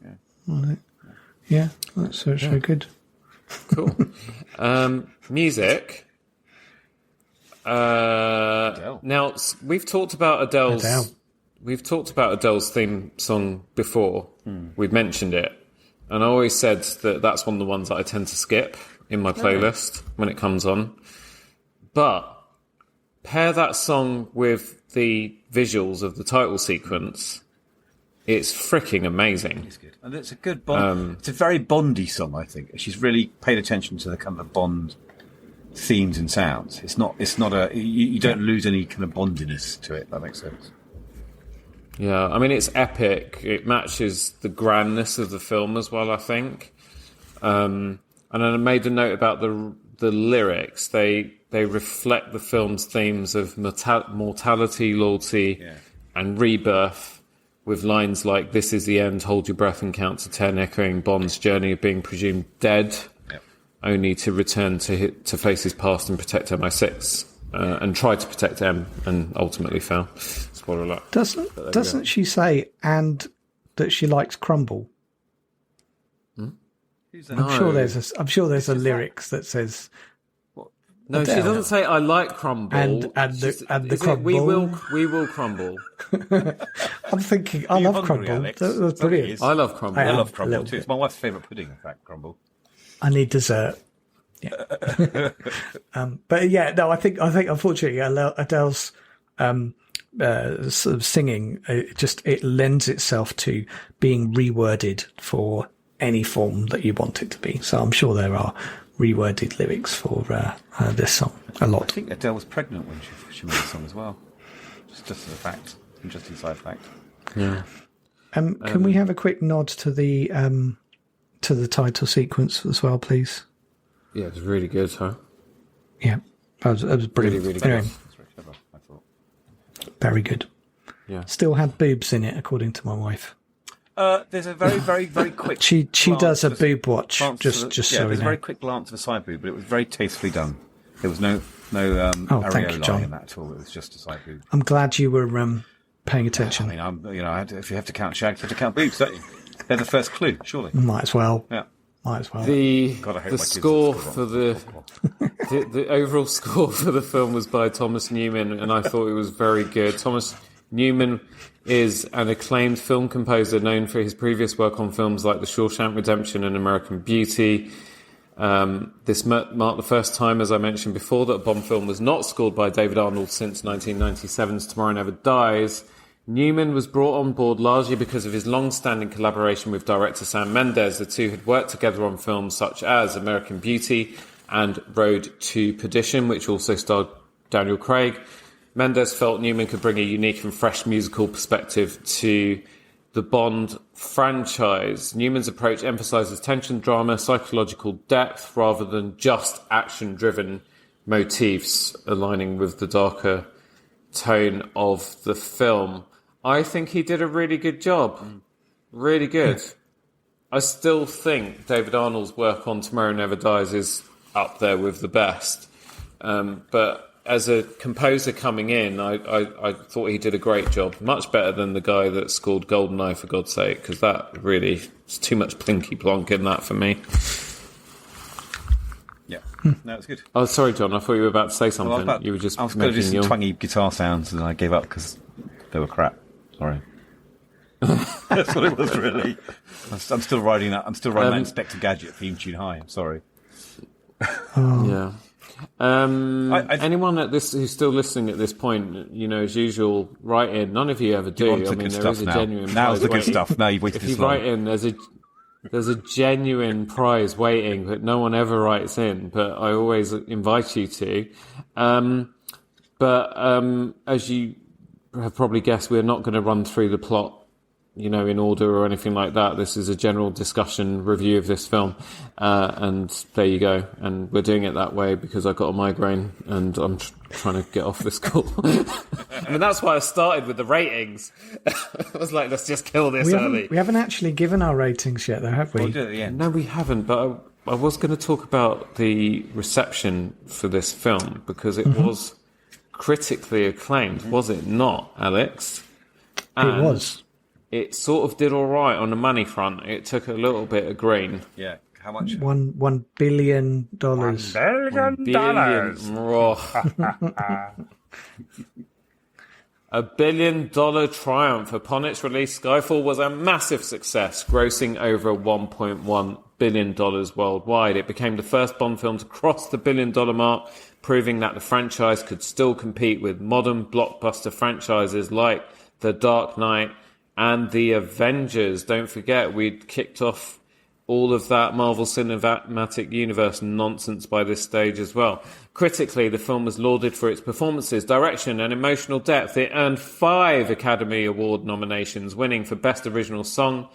Yeah, that's very good. Cool. Music. Now we've talked about Adele's. We've talked about Adele's theme song before. We've mentioned it, and I always said that that's one of the ones that I tend to skip in my playlist when it comes on. But pair that song with the visuals of the title sequence. It's freaking amazing. It's good, and it's a good Bond. It's a very Bondy song, I think. She's really paid attention to the kind of Bond themes and sounds. It's not a you don't lose any kind of Bondiness to it. That makes sense. Yeah, I mean it's epic. It matches the grandness of the film as well, I think. And then I made a note about the lyrics. They reflect the film's themes of mortality, loyalty, and rebirth. With lines like "This is the end, hold your breath and count to 10," echoing Bond's journey of being presumed dead, only to return to face his past and protect MI6, and try to protect M, and ultimately fail. Spoiler alert. Doesn't she say and that she likes crumble? Who's that? I'm sure there's a lyrics that says. No, she doesn't say "I like crumble." And the crumble. We will crumble. I'm thinking, I love crumble. Alex? That's brilliant. I love crumble. I love crumble too. It's my wife's favourite pudding, in fact. Crumble. I need dessert. Yeah. But yeah, no, I think unfortunately Adele's sort of singing it lends itself to being reworded for any form that you want it to be. So I'm sure there are reworded lyrics for this song a lot. I think Adele was pregnant when she made the song as well. Just as a fact, interesting side fact. Yeah. Can we have a quick nod to the title sequence as well, please? Yeah, it was really good, huh? Yeah, that was brilliant. Really, really anyway, good. That's very clever, I thought. Very good. Yeah. Still had boobs in it, according to my wife. There's a very, very, very quick. She does a boob watch. Just so there's you a know. very quick glance of a side boob, but it was very tastefully done. There was no thank you, John. in that at all. It was just a side boob. I'm glad you were paying attention. I mean, if you have to count shags, you have to count boobs, don't you? They're the first clue, surely. Might as well. Yeah. Might as well. The God, I hope my kids score have for the The overall score for the film was by Thomas Newman, and I thought it was very good. Thomas Newman is an acclaimed film composer known for his previous work on films like The Shawshank Redemption and American Beauty. This marked the first time, as I mentioned before, that a Bond film was not scored by David Arnold since 1997's Tomorrow Never Dies. Newman was brought on board largely because of his long-standing collaboration with director Sam Mendes. The two had worked together on films such as American Beauty and Road to Perdition, which also starred Daniel Craig. Mendes felt Newman could bring a unique and fresh musical perspective to the Bond franchise. Newman's approach emphasises tension, drama, psychological depth, rather than just action-driven motifs, aligning with the darker tone of the film. I think he did a really good job. Really good. I still think David Arnold's work on Tomorrow Never Dies is up there with the best. But as a composer coming in, I thought he did a great job. Much better than the guy that scored GoldenEye, for God's sake, because that really is too much plinky plonk in that for me. Yeah. No, it's good. Oh, sorry, John. I thought you were about to say something. Well, you were just I was going to do making some twangy guitar sounds, and I gave up because they were crap. Sorry. That's what it was, really. I'm still riding that. I'm still riding that Inspector Gadget theme tune high. I'm sorry. Yeah. Anyone who's still listening at this point, as usual, write in. None of you ever do. I mean, there is a genuine. Now's the good stuff. Now you've waited. If you write in, there's a genuine prize waiting, but no one ever writes in. But I always invite you to. But as you have probably guessed, we're not going to run through the plot, in order or anything like that. This is a general discussion review of this film. And there you go. And we're doing it that way because I got a migraine and I'm trying to get off this call. I mean, that's why I started with the ratings. I was like, let's just kill this early. We haven't actually given our ratings yet, though, have we? We'll do it at the end. No, we haven't. But I was going to talk about the reception for this film because it was critically acclaimed, was it not, Alex? It was. It sort of did all right on the money front. It took a little bit of green. Yeah. How much? $1 billion. $1 billion. $1 billion triumph. Upon its release, Skyfall was a massive success, grossing over $1.1 billion worldwide. It became the first Bond film to cross the $1 billion mark, proving that the franchise could still compete with modern blockbuster franchises like The Dark Knight and The Avengers. Don't forget, we'd kicked off all of that Marvel Cinematic Universe nonsense by this stage as well. Critically, the film was lauded for its performances, direction, and emotional depth. It earned 5 Academy Award nominations, winning for Best Original Song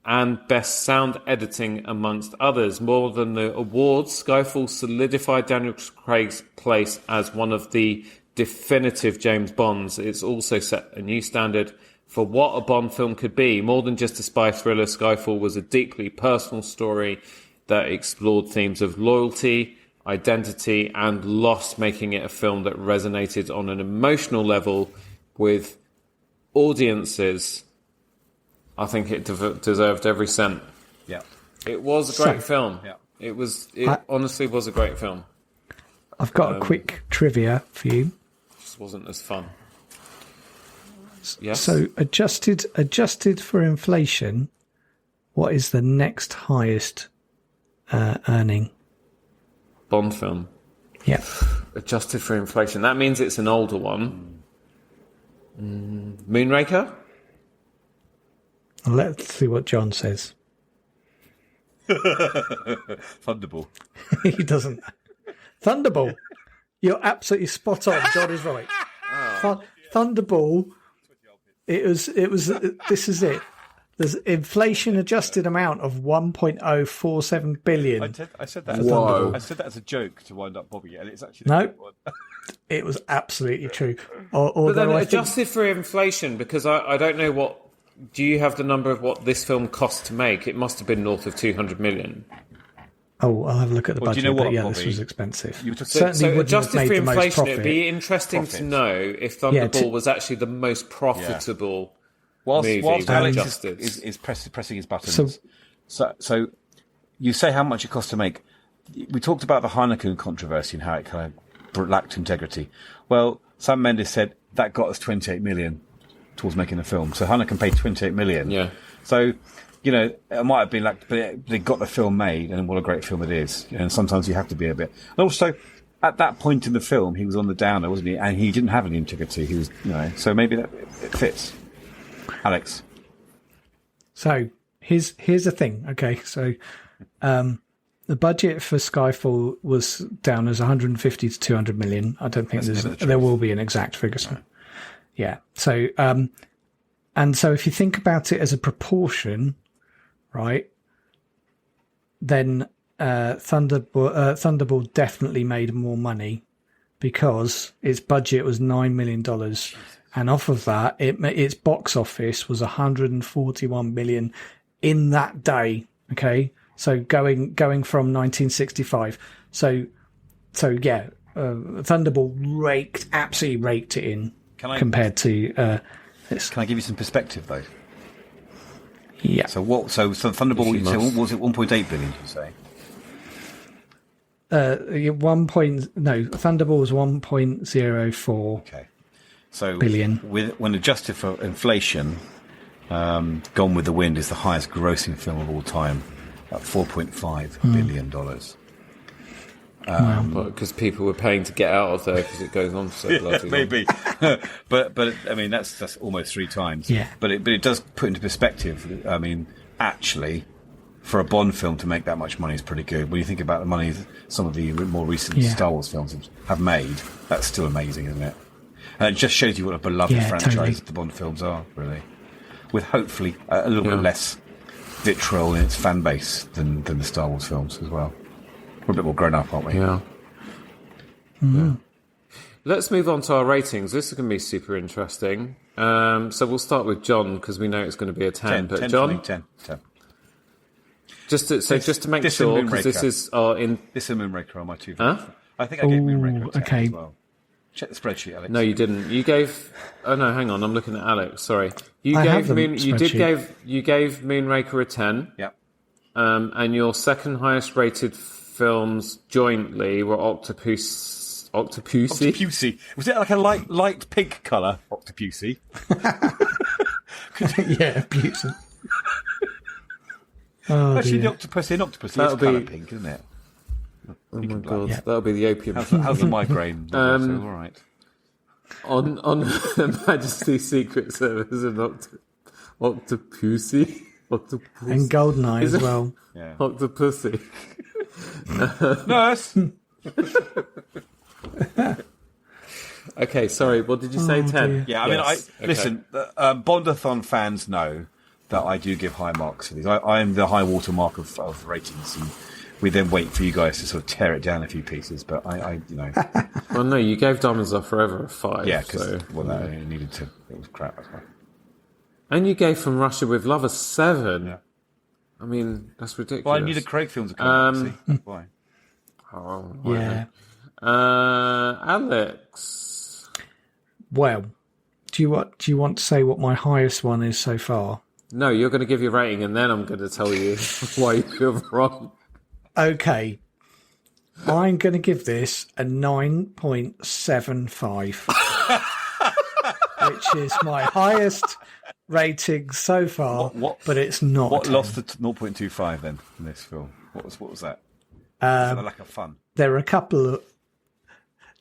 and Best Sound Editing, amongst others. More than the awards, Skyfall solidified Daniel Craig's place as one of the definitive James Bonds. It's also set a new standard for what a Bond film could be. More than just a spy thriller, Skyfall was a deeply personal story that explored themes of loyalty, identity, and loss, making it a film that resonated on an emotional level with audiences. I think it deserved every cent. Yeah. It was a great film. Yeah. It honestly was a great film. I've got a quick trivia for you. It just wasn't as fun. Yes. So adjusted for inflation, what is the next highest earning Bond film? Yeah. Adjusted for inflation. That means it's an older one. Moonraker? Let's see what John says. Thunderball. He doesn't. Thunderball. You're absolutely spot on. John is right. Thunderball. It was. This is it. There's inflation adjusted amount of 1.047 billion. I said that. Whoa. I said that as a joke to wind up Bobby, and it's actually no. It was absolutely true. But then adjusted for inflation, because I don't know what. Do you have the number of what this film cost to make? It must have been north of 200 million. Oh, I'll have a look at the budget. Do you know what, but yeah, Bobby? This was expensive. So adjusted for inflation, it'd be interesting to know if Thunderball was actually the most profitable movie. Whilst Alex is pressing his buttons. So you say how much it cost to make. we talked about the Heineken controversy and how it kind of lacked integrity. Well, Sam Mendes said that got us 28 million towards making the film. So Heineken paid 28 million. Yeah. So, you know, it might have been like, but they got the film made, and what a great film it is. You know, and sometimes you have to be a bit. And also, at that point in the film, he was on the downer, wasn't he? And he didn't have any integrity. He was, you know, so maybe that it fits. Alex. So here's the thing. Okay, so the budget for Skyfall was down as 150 to 200 million. I don't think there will be an exact figure. So. Yeah. So and so if you think about it as a proportion, right, then Thunderball definitely made more money because its budget was $9 million. And off of that, its box office was 141 million in that day. Okay, so going from 1965. So yeah, Thunderball absolutely raked it in compared to this. Can I give you some perspective though? Yeah. So what? So Thunderball. So was it 1.8 billion? Did you say? Thunderball was 1.04. Okay. So billion. When adjusted for inflation, Gone with the Wind is the highest grossing film of all time at $4.5 billion. Because people were paying to get out of there because it goes on for so bloody long. Maybe. but I mean that's almost 3 times. Yeah. But it does put into perspective. I mean, actually, for a Bond film to make that much money is pretty good. When you think about the money some of the more recent Star Wars films have made, that's still amazing, isn't it? And it just shows you what a beloved franchise the Bond films are, really. With hopefully a little bit less vitriol in its fan base than the Star Wars films as well. We're a bit more grown up, aren't we? Yeah. Mm-hmm. Yeah. Let's move on to our ratings. This is going to be super interesting. So we'll start with John because we know it's going to be a 10. But 10 John, 10. Just to make sure, because this is This and Moonraker are my 2 Huh? favorites. I think I gave Moonraker a 10 as well. Check the spreadsheet, Alex. No, you didn't. You gave. Oh no, hang on. I'm looking at Alex. Sorry. You gave Moonraker a 10. Yep. And your second highest rated films jointly were Octopussy. Octopussy. Was it like a light pink colour? Octopussy. Yeah, Pusey. Actually, the octopus is colour pink, isn't it? Oh my god, that'll be the opium. How's the migraine? All right. On Her Majesty's Secret Service and Octopussy. And Goldeneye as well. Yeah. Octopussy. Nurse. Okay, sorry. What did you say? 10. Dear. Yeah, I mean, listen. Bondathon fans know that I do give high marks for these. I am the high water mark of ratings, and we then wait for you guys to sort of tear it down a few pieces. But I you know. Well, no, you gave Diamonds Are Forever a 5. Yeah, because it needed to. It was crap. That's why. And you gave From Russia with Love a 7. Yeah. I mean, that's ridiculous. Well, I knew the Craig films would come out, see? That's why. Oh, Yeah. Alex. Well, do you want to say what my highest one is so far? No, you're going to give your rating, and then I'm going to tell you why you're wrong. Okay. I'm going to give this a 9.75, which is my highest rating so far. But it's not. What lost the 0.25 then in this film? What was that? Was that a lack of fun? There are a couple of.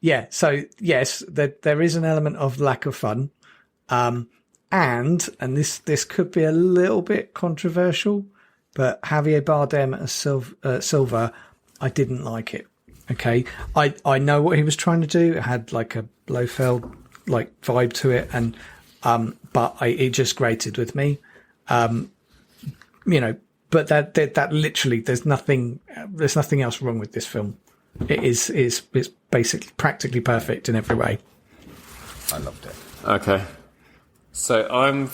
Yeah. So yes, there is an element of lack of fun, and this could be a little bit controversial, but Javier Bardem as Silver, I didn't like it. Okay, I know what he was trying to do. It had like a Blofeld like vibe to it, and but it just grated with me. You know, but that literally there's nothing else wrong with this film. It's basically practically perfect in every way. I loved it. Okay. So I'm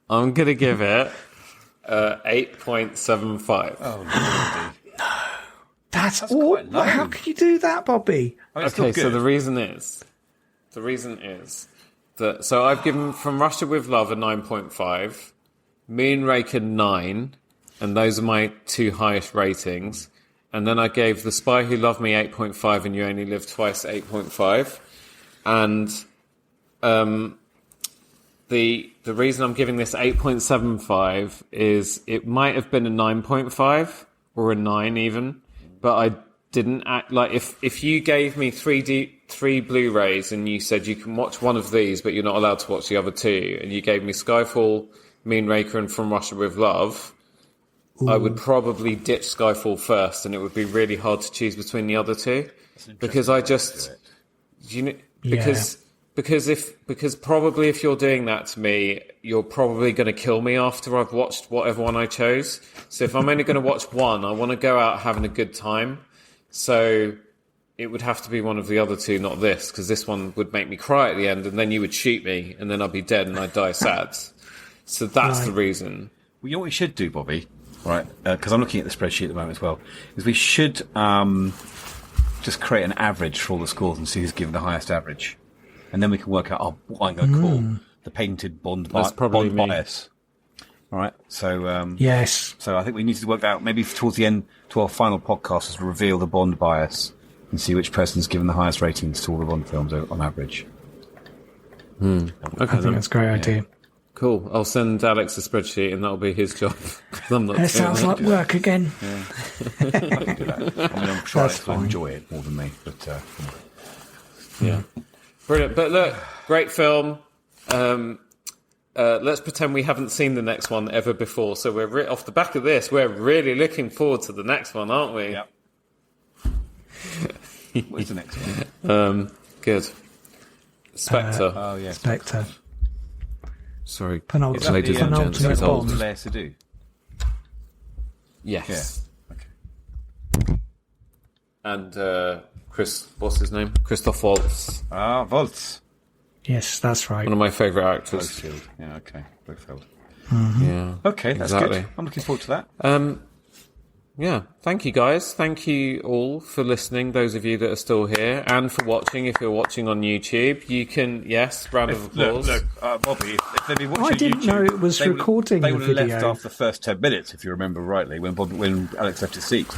gonna give it 8.75. Oh no! That's all. quite low. How can you do that, Bobby? I mean, it's Okay, still so good. the reason is that I've given From Russia with Love a 9.5, Moonraker 9, and those are my 2 highest ratings. And then I gave The Spy Who Loved Me 8.5 and You Only Live Twice 8.5. And the reason I'm giving this 8.75 is it might have been a 9.5 or a 9 even, but I didn't act like if you gave me 3 Blu-rays and you said you can watch one of these, but you're not allowed to watch the other 2, and you gave me Skyfall, Moonraker, and From Russia with Love, I would probably ditch Skyfall first, and it would be really hard to choose between the other 2 because I just, because probably if you're doing that to me, you're probably going to kill me after I've watched whatever one I chose. So if I'm only going to watch one, I want to go out having a good time. So it would have to be one of the other 2, not this, because this one would make me cry at the end, and then you would shoot me, and then I'd be dead and I'd die sad. So that's the reason. Well, you know what we should do, Bobby? Right, because I'm looking at the spreadsheet at the moment as well, is we should just create an average for all the scores and see who's given the highest average. And then we can work out what I'm going to call the painted Bond bias. All right, so yes. So I think we need to work out maybe towards the end to our final podcast to reveal the Bond bias and see which person's given the highest ratings to all the Bond films on average. Okay, I think that's a great idea. Cool. I'll send Alex a spreadsheet, and that'll be his job. 'Cause I'm not That sounds like work again. Yeah. I can do that. I mean, I'm sure Alex will enjoy it more than me, but yeah, brilliant. But look, great film. Let's pretend we haven't seen the next one ever before. So we're off the back of this. We're really looking forward to the next one, aren't we? Yep. What's the next one? Good. Spectre. Oh yeah, Spectre. Sorry, Penultimate ladies and gents. Bond. It's old. Claire Seydoux. Yes. Yeah. Okay. And Chris, what's his name? Christoph Waltz. Ah, Waltz. Yes, that's right. One of my favourite actors. Blofeld. Yeah, okay. Blofeld. Yeah. Okay, that's exactly. good. I'm looking forward to that. Yeah, thank you guys. Thank you all for listening, those of you that are still here, and for watching. If you're watching on YouTube, you can, round of applause. Look, Bobby, if they'd been watching I didn't YouTube, know it was recording they the would have video. left after the first 10 minutes, if you remember rightly, when Alex left his seat.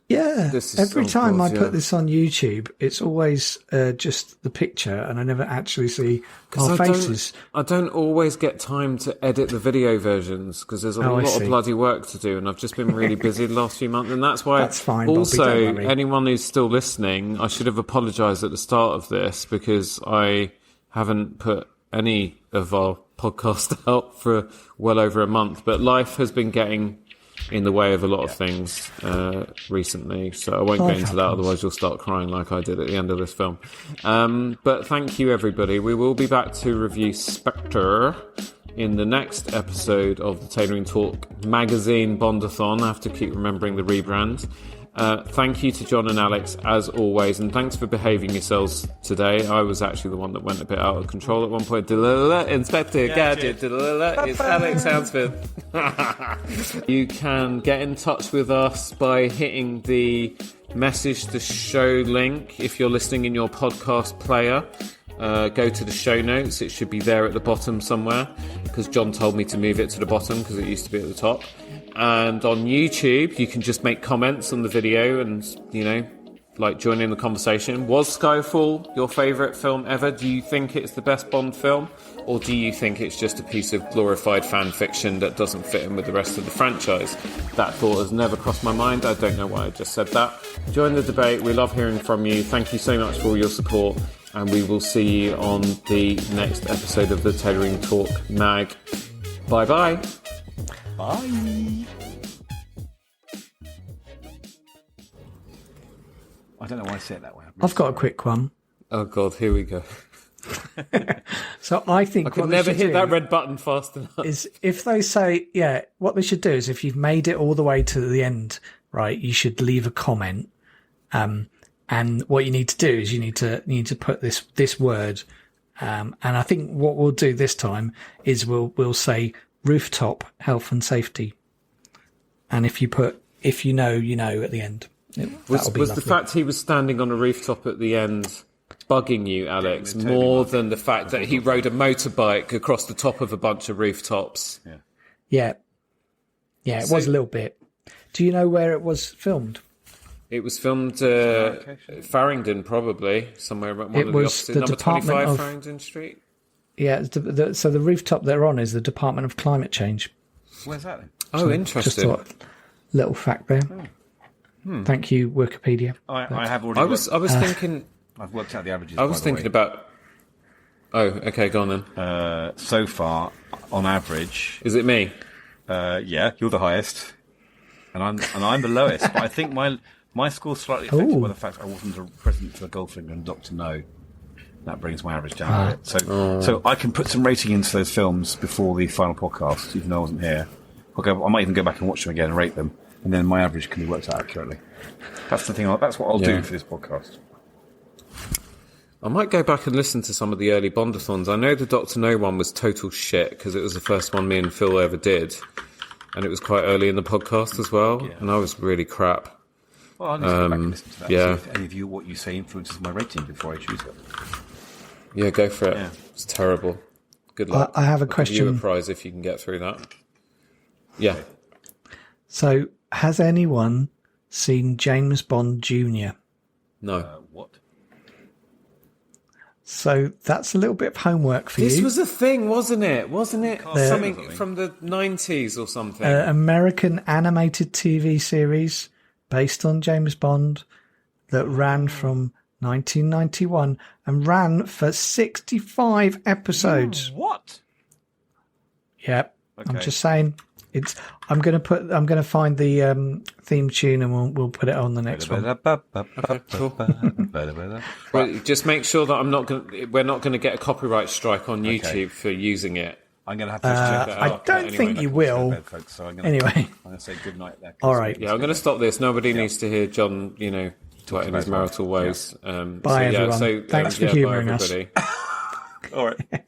Yeah, This is every so time cool, I yeah. put this on YouTube, it's always just the picture, and I never actually see our faces. I don't always get time to edit the video versions because there's a Oh, I lot of see. bloody work to do, and I've just been really busy the last few months, and that's why. That's fine, Bobby, Also, don't worry. anyone who's still listening, I should have apologised at the start of this because I haven't put any of our podcast out for well over a month, but life has been getting in the way of a lot of things recently, so I won't Life get into that, happens. otherwise you'll start crying like I did at the end of this film. But thank you, everybody. We will be back to review Spectre in the next episode of the Tailoring Talk magazine Bondathon. I have to keep remembering the rebrand. Thank you to Jon and Alex, as always, and thanks for behaving yourselves today. I was actually the one that went a bit out of control at one point. Inspector Gadget. It's Alex Hansford. You can get in touch with us by hitting the message the show link if you're listening in your podcast player. Go to the show notes. It should be there at the bottom somewhere because John told me to move it to the bottom because it used to be at the top. And on YouTube, you can just make comments on the video and, join in the conversation. Was Skyfall your favourite film ever? Do you think it's the best Bond film? Or do you think it's just a piece of glorified fan fiction that doesn't fit in with the rest of the franchise? That thought has never crossed my mind. I don't know why I just said that. Join the debate. We love hearing from you. Thank you so much for all your support. And we will see you on the next episode of the Tailoring Talk mag. Bye-bye. Bye. I don't know why I say it that way. I've got a quick one. Oh, God, here we go. So I think I could what they never should hit do that red button fast enough. is if they say, what they should do is if you've made it all the way to the end, right, you should leave a comment. And what you need to do is you need to put this word. And I think what we'll do this time is we'll say rooftop health and safety. And if you know at the end. Was the fact he was standing on a rooftop at the end bugging you, Alex, more than the fact that he rode a motorbike across the top of a bunch of rooftops? Yeah. Yeah, it was a little bit. Do you know where it was filmed? It was filmed Farringdon, probably somewhere around one It of the was offices, the number Department 25 of- Farringdon Street. Yeah, so the rooftop they're on is the Department of Climate Change. Where's that then? Oh, Just interesting. thought, little fact there. Thank you, Wikipedia. I have already. I was thinking. I've worked out the averages. I was thinking about. Oh, okay, go on then. So far, on average, Is it me? yeah, you're the highest, and I'm the lowest. But I think my score's slightly affected by the fact I wasn't a present for Goldfinger and Doctor No. That brings my average down a bit. So I can put some rating into those films before the final podcast, even though I wasn't here. I might even go back and watch them again and rate them, and then my average can be worked out accurately. That's the thing. That's what I'll do for this podcast. I might go back and listen to some of the early Bondathons. I know the Doctor No one was total shit because it was the first one me and Phil ever did, and it was quite early in the podcast as well, and I was really crap. Well, I'll need to go back and listen to that. yeah. And see if any of you, what you say influences my rating before I choose it. Yeah, go for it. Yeah. It's terrible. Good luck. I have a I'll give question. you a prize if you can get through that. Yeah. So, has anyone seen James Bond Jr.? No. What? So that's a little bit of homework for This you. was a thing, wasn't it? Wasn't it something something. from the 90s or something? American animated TV series based on James Bond that ran from 1991 and ran for 65 episodes. What? Yep. I'm Okay. just saying. I'm going to find the theme tune and we'll put it on the next one. Well, just make sure that we're not going to get a copyright strike on YouTube for using it. I'm going to have to check that I out. don't anyway, think you will. Anyway. I'm going to say good night there. All right. Yeah, I'm going to stop this. Nobody needs to hear John, twat in his marital ways. Bye, everyone. Thanks for humouring us. everybody. All right.